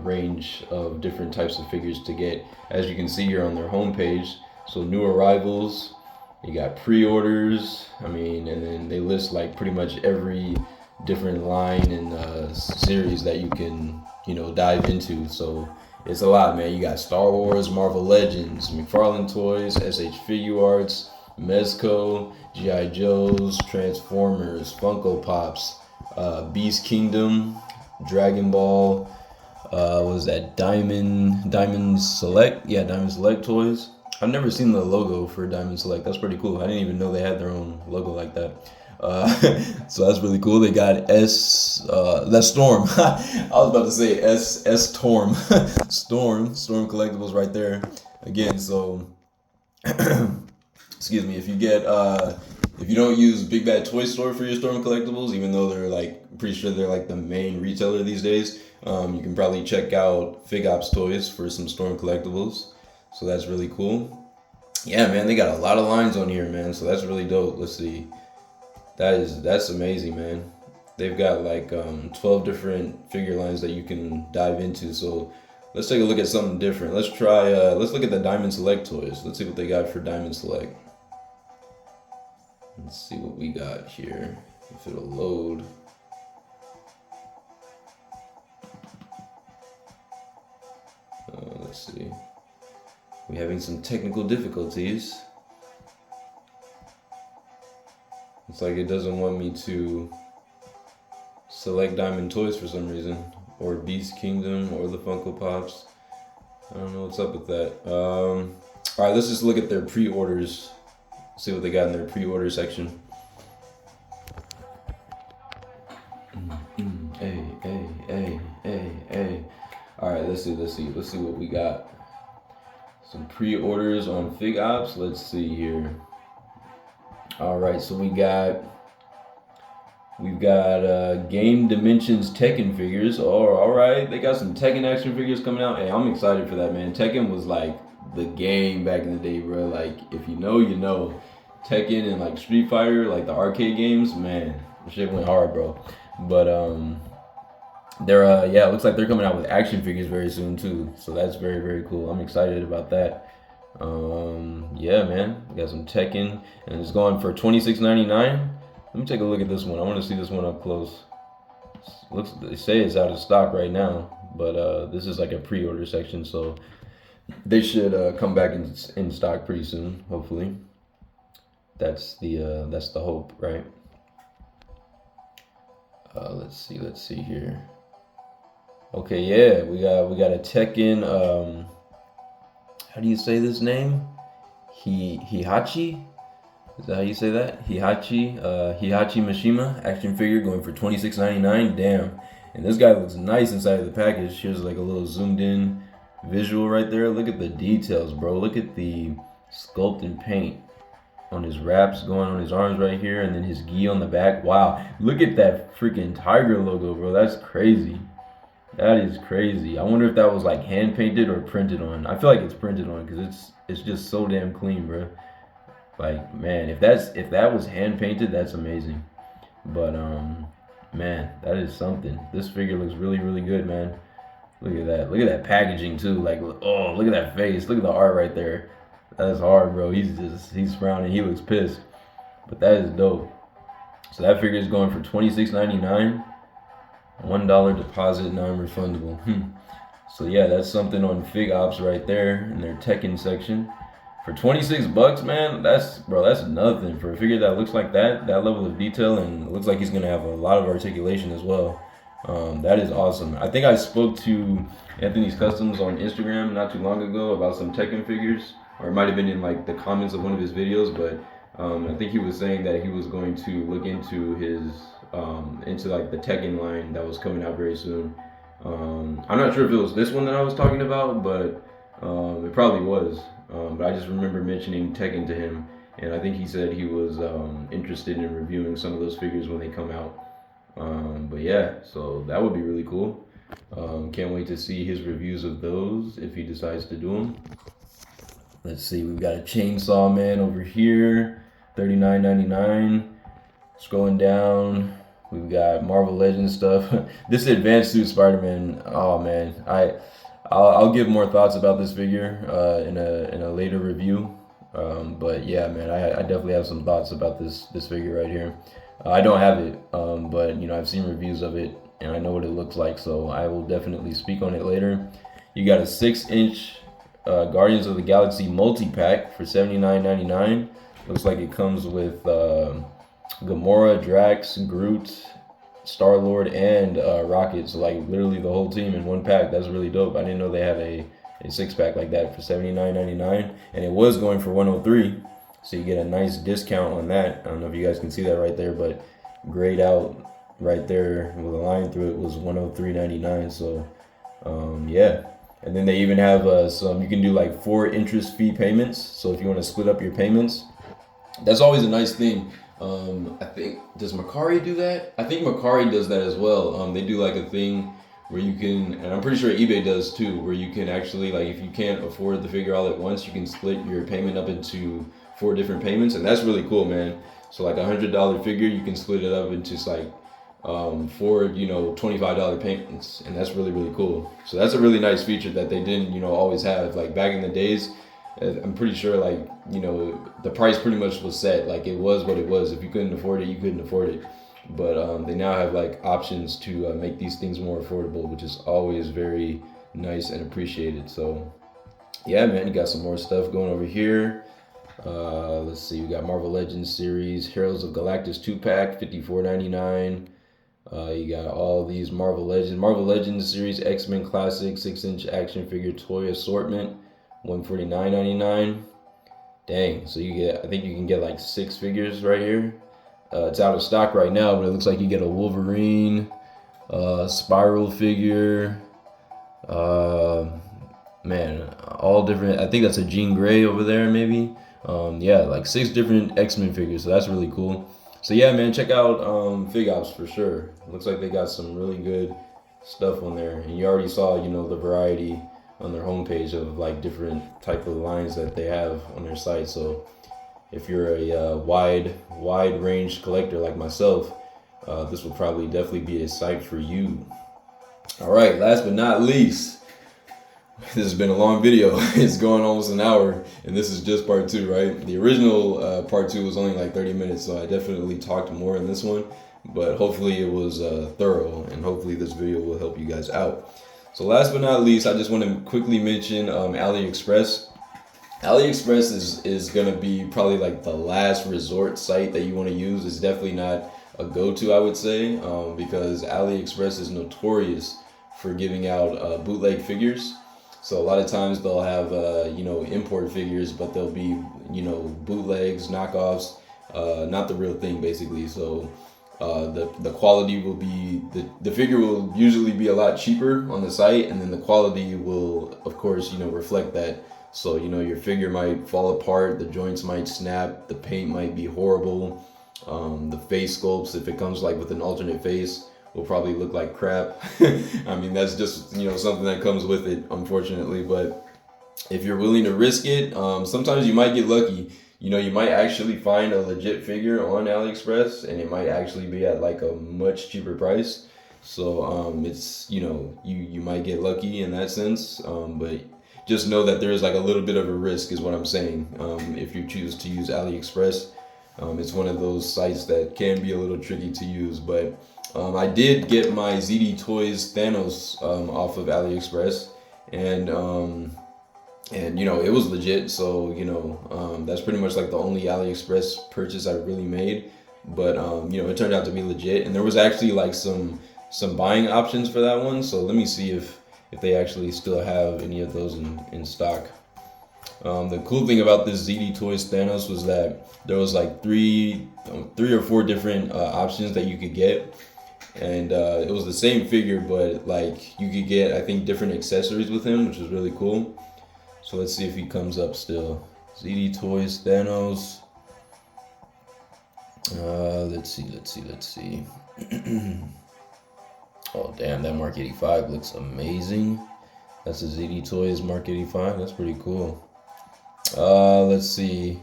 range of different types of figures to get, as you can see here on their homepage. So new arrivals, you got pre-orders, I mean, and then they list like pretty much every different line and series that you can, you know, dive into. So it's a lot, man. You got Star Wars, Marvel Legends, McFarlane Toys, SH Figuarts, Mezco, G.I. Joes, Transformers, Funko Pops, Beast Kingdom, Dragon Ball, was that Diamond Select? Yeah, Diamond Select Toys. I've never seen the logo for Diamond Select. That's pretty cool. I didn't even know they had their own logo like that. So that's really cool. They got that's Storm. I was about to say Storm. Storm Collectibles right there. Again, so excuse me, if you don't use Big Bad Toy Store for your Storm Collectibles, even though they're like, pretty sure they're like the main retailer these days, you can probably check out Fig Ops Toys for some Storm Collectibles. So that's really cool. Yeah, man, they got a lot of lines on here, man. So that's really dope. Let's see. That's amazing, man. They've got like 12 different figure lines that you can dive into. So let's take a look at something different. Let's try. Let's look at the Diamond Select toys. Let's see what they got for Diamond Select. Let's see what we got here. If it'll load. Let's see. We're having some technical difficulties. It's like it doesn't want me to select Diamond Toys for some reason, or Beast Kingdom, or the Funko Pops. I don't know what's up with that. All right, let's just look at their pre-orders. See what they got in their pre-order section. Hey. All right, let's see what we got. Some pre-orders on Fig Ops. Let's see here. All right, so we've got Game Dimensions Tekken figures. Oh, all right, they got some Tekken action figures coming out. Hey, I'm excited for that, man. Tekken was like the game back in the day, bro. Like, if you know, you know. Tekken and like Street Fighter, like the arcade games, man, the shit went hard, bro. But they're yeah, it looks like they're coming out with action figures very soon too. So that's very cool. I'm excited about that. Yeah, man, we got some Tekken, and it's going for $26.99. Let me take a look at this one. I want to see this one up close. Looks, they say it's out of stock right now, but this is like a pre-order section, so they should come back in stock pretty soon, hopefully. That's the hope, right? Let's see here. Okay, yeah, we got a Tekken. How do you say this name? Hihachi? Is that how you say that? Hihachi Mishima action figure going for $26.99. Damn. And this guy looks nice inside of the package. Here's like a little zoomed in visual right there. Look at the details, bro. Look at the sculpt and paint on his wraps going on his arms right here, and then his gi on the back. Wow, look at that freaking tiger logo, bro. That's crazy. That is crazy. I wonder if that was like hand painted or printed on. I feel like it's printed on because it's just so damn clean, bro. Like, man, if that was hand painted, that's amazing. But man, that is something. This figure looks really, really good, man. Look at that. Look at that packaging too. Like, oh, look at that face. Look at the art right there. That's hard, bro. He's frowning. He looks pissed. But that is dope. So that figure is going for $26.99. $1 deposit, non-refundable. So yeah, that's something on Fig Ops right there in their Tekken section. For 26 bucks, man, that's nothing for a figure that looks like that level of detail, and it looks like he's gonna have a lot of articulation as well. That is awesome. I think I spoke to Anthony's Customs on Instagram not too long ago about some Tekken figures, or it might have been in like the comments of one of his videos, but I think he was saying that he was going to look into his into like the Tekken line that was coming out very soon. I'm not sure if it was this one that I was talking about, but it probably was. But I just remember mentioning Tekken to him, and I think he said he was interested in reviewing some of those figures when they come out. But yeah, so that would be really cool. Can't wait to see his reviews of those if he decides to do them. Let's see, we've got a Chainsaw Man over here, $39.99. Scrolling down, we've got Marvel Legends stuff. This Advanced Suit Spider-Man, oh man, I'll give more thoughts about this figure in a later review. But yeah, man, I definitely have some thoughts about this figure right here. I don't have it, but you know, I've seen reviews of it and I know what it looks like, so I will definitely speak on it later. You got a 6-inch Guardians of the Galaxy multi-pack for $79.99. Looks like it comes with Gamora, Drax, Groot, Star-Lord, and Rocket. So like literally the whole team in one pack. That's really dope. I didn't know they had a 6-pack like that for $79.99, and it was going for $103. So you get a nice discount on that. I don't know if you guys can see that right there, but grayed out right there with a line through it was $103.99. So yeah. And then they even have some, you can do like 4 interest fee payments. So if you want to split up your payments, that's always a nice thing. I think, does Mercari do that? I think Mercari does that as well. They do like a thing where you can, and I'm pretty sure eBay does too, where you can actually, like, if you can't afford the figure all at once, you can split your payment up into 4 different payments, and that's really cool, man. So like $100 figure, you can split it up into like 4, you know, $25 payments, and that's really, really cool. So that's a really nice feature that they didn't, you know, always have. Like back in the days, I'm pretty sure, like, you know, the price pretty much was set. Like it was what it was. If you couldn't afford it, you couldn't afford it. But they now have like options to make these things more affordable, which is always very nice and appreciated. So yeah, man, you got some more stuff going over here. Let's see, we got Marvel Legends series, Heroes of Galactus 2-pack, $54.99. You got all these Marvel Legends series, X-Men Classic 6-inch action figure toy assortment, $149.99. Dang, so you get, I think you can get like 6 figures right here. It's out of stock right now, but it looks like you get a Wolverine, Spiral figure, man, all different. I think that's a Jean Grey over there, maybe. Yeah, like 6 different X-Men figures, so that's really cool. So yeah, man, check out Fig Ops for sure. It looks like they got some really good stuff on there, and you already saw, you know, the variety on their homepage of like different type of lines that they have on their site. So if you're a wide range collector like myself, this will probably definitely be a site for you. All right, last but not least, this has been a long video. It's going almost an hour, and this is just part 2, right? The original part 2 was only like 30 minutes, so I definitely talked more in this one, but hopefully it was thorough, and hopefully this video will help you guys out. So last but not least, I just want to quickly mention Aliexpress. Aliexpress is going to be probably like the last resort site that you want to use. It's definitely not a go-to, I would say, because Aliexpress is notorious for giving out bootleg figures. So a lot of times they'll have, you know, import figures, but they'll be, you know, bootlegs, knockoffs, not the real thing, basically. So the quality will be, the figure will usually be a lot cheaper on the site, and then the quality will, of course, reflect that. So, your figure might fall apart, the joints might snap, the paint might be horrible, the face sculpts, if it comes like with an alternate face, will probably look like crap. I mean, that's just, something that comes with it, unfortunately. But if you're willing to risk it, sometimes you might get lucky. You might actually find a legit figure on AliExpress, and it might actually be at like a much cheaper price. So it's, you might get lucky in that sense. But just know that there is like a little bit of a risk, is what I'm saying. If you choose to use AliExpress, it's one of those sites that can be a little tricky to use. But I did get my ZD Toys Thanos off of AliExpress, and it was legit. So that's pretty much like the only AliExpress purchase I really made. But it turned out to be legit, and there was actually like some buying options for that one. So let me see if they actually still have any of those in stock. The cool thing about this ZD Toys Thanos was that there was like three or four different options that you could get, and it was the same figure, but like you could get, I think, different accessories with him, which was really cool. So let's see if he comes up still. ZD Toys Thanos. Let's see. Oh damn, that Mark 85 looks amazing. That's a ZD Toys Mark 85. That's pretty cool. Let's see.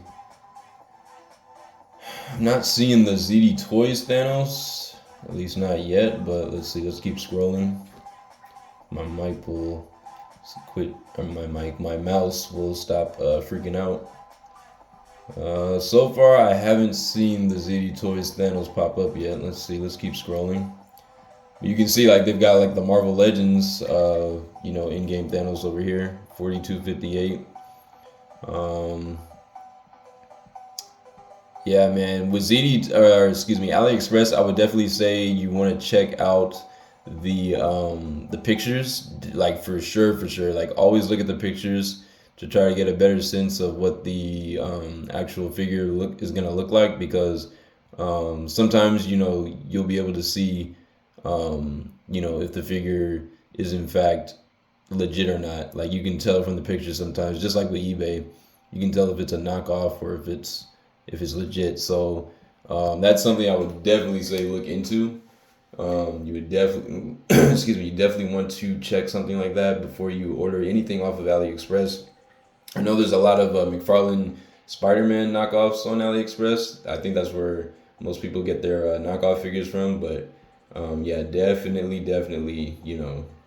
I'm not seeing the ZD Toys Thanos, at least not yet. But let's see. Let's keep scrolling. My mic will quit. Or my mouse will stop freaking out. So far, I haven't seen the ZD Toys Thanos pop up yet. Let's see. Let's keep scrolling. You can see like they've got like the Marvel Legends, in-game Thanos over here, 4258. Yeah, man. With AliExpress, I would definitely say you want to check out the pictures, like for sure. Like always look at the pictures to try to get a better sense of what the actual figure is gonna look like, because sometimes you'll be able to see if the figure is in fact legit or not. Like you can tell from the picture sometimes, just like with eBay, you can tell if it's a knockoff or if it's legit. So that's something I would definitely say look into. You would definitely you definitely want to check something like that before you order anything off of AliExpress. I know there's a lot of McFarlane Spider-Man knockoffs on AliExpress. I think that's where most people get their knockoff figures from. But yeah, definitely,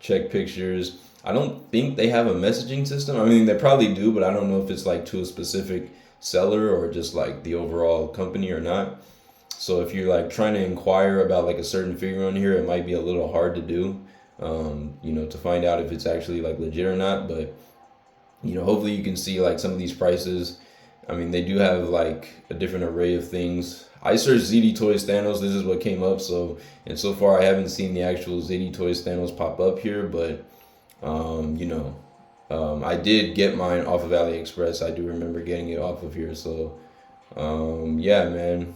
check pictures. I don't think they have a messaging system. I mean, they probably do, but I don't know if it's like to a specific seller or just like the overall company or not. So if you're like trying to inquire about like a certain figure on here, it might be a little hard to do, to find out if it's actually like legit or not. But hopefully you can see like some of these prices. I mean, they do have like a different array of things. I searched ZD Toys Thanos. This is what came up. So far I haven't seen the actual ZD Toys Thanos pop up here, but I did get mine off of AliExpress. I do remember getting it off of here. So yeah, man.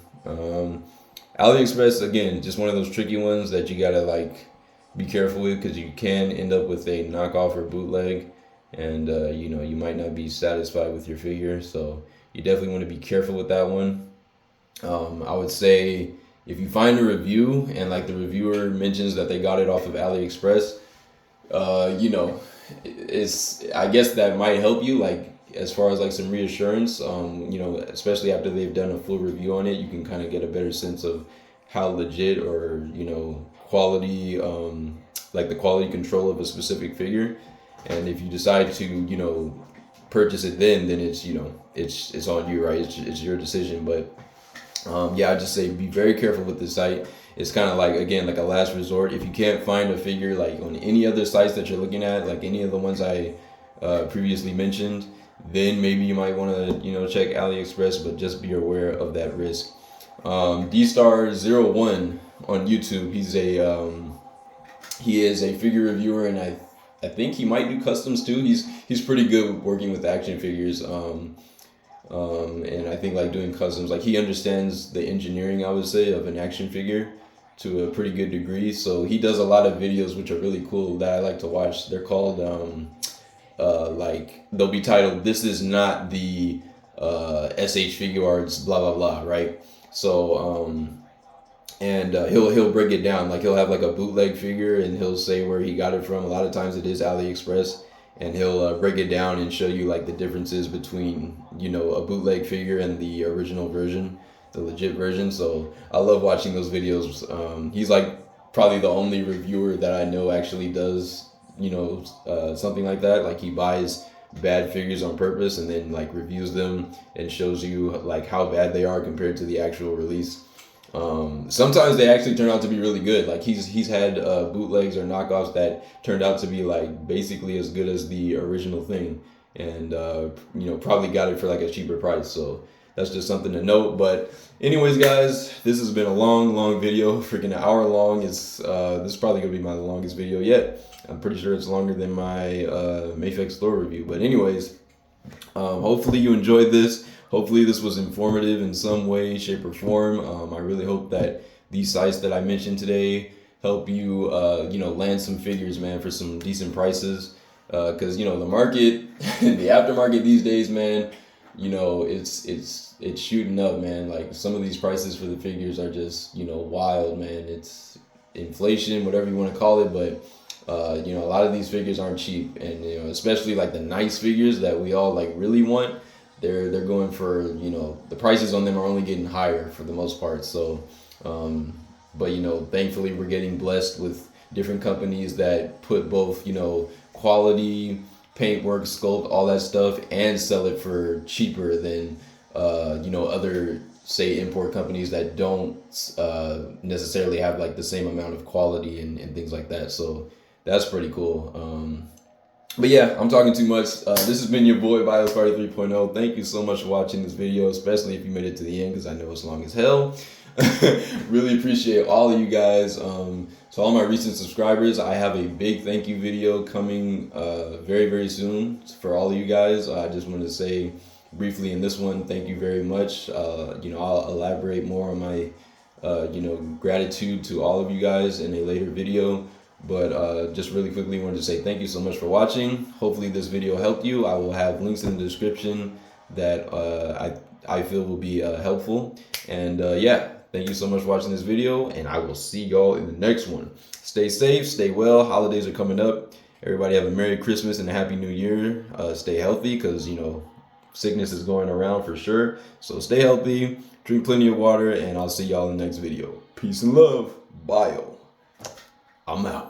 AliExpress, again, just one of those tricky ones that you gotta like be careful with, because you can end up with a knockoff or bootleg, and you might not be satisfied with your figure. So you definitely want to be careful with that one. I would say if you find a review and like the reviewer mentions that they got it off of AliExpress, it's, I guess that might help you, like as far as like some reassurance. Especially after they've done a full review on it, you can kind of get a better sense of how legit or quality, like the quality control of a specific figure. And if you decide to purchase it, then it's it's on you, right? It's your decision. But yeah, I just say be very careful with this site. It's kind of like, again, like a last resort. If you can't find a figure like on any other sites that you're looking at, like any of the ones I previously mentioned, then maybe you might want to check AliExpress, but just be aware of that risk. DStar01 on YouTube, he is a figure reviewer, and I think he might do customs too. He's pretty good working with action figures. And I think like doing customs, like he understands the engineering, I would say, of an action figure. to a pretty good degree. So he does a lot of videos which are really cool that I like to watch. They're called like, they'll be titled "This is not the SH Figure Arts blah blah blah," right? So and he'll break it down. Like, he'll have like a bootleg figure and he'll say where he got it from. A lot of times it is Aliexpress, and he'll break it down and show you like the differences between, you know, a bootleg figure and the original version, the legit version. So I love watching those videos. He's like probably the only reviewer that I know actually does, you know, something like that. Like, he buys bad figures on purpose and then like reviews them and shows you like how bad they are compared to the actual release. Sometimes they actually turn out to be really good. Like, he's had bootlegs or knockoffs that turned out to be like basically as good as the original thing, and you know, probably got it for like a cheaper price. So that's just something to note. But anyways, guys, this has been a long video, freaking an hour long. It's this is probably gonna be my longest video yet. I'm pretty sure it's longer than my Mayfix store review. But anyways, hopefully you enjoyed this. Hopefully this was informative in some way, shape, or form. I really hope that these sites that I mentioned today help you, you know, land some figures, man, for some decent prices. Because, you know, the market, the aftermarket these days, man, you know, it's shooting up, man. Like, some of these prices for the figures are just, you know, wild, man. It's inflation, whatever you want to call it, but you know, a lot of these figures aren't cheap, and you know, especially like the nice figures that we all like really want. They're going for, you know, the prices on them are only getting higher for the most part. So, but you know, thankfully we're getting blessed with different companies that put both, you know, quality paintwork, sculpt, all that stuff, and sell it for cheaper than, you know, other, say, import companies that don't necessarily have like the same amount of quality and things like that. So that's pretty cool. But yeah, I'm talking too much. This has been your boy, Bios Party 3.0. Thank you so much for watching this video, especially if you made it to the end, because I know it's long as hell. Really appreciate all of you guys. So all my recent subscribers, I have a big thank you video coming very soon for all of you guys. I just wanted to say briefly in this one, thank you very much. You know, I'll elaborate more on my you know, gratitude to all of you guys in a later video. But just really quickly wanted to say thank you so much for watching. Hopefully this video helped you. I will have links in the description that I feel will be helpful. And yeah, thank you so much for watching this video, and I will see y'all in the next one. Stay safe, stay well. Holidays are coming up. Everybody have a Merry Christmas and a Happy New Year. Stay healthy, because, you know, sickness is going around for sure. So stay healthy, drink plenty of water, and I'll see y'all in the next video. Peace and love. Bye. I'm out.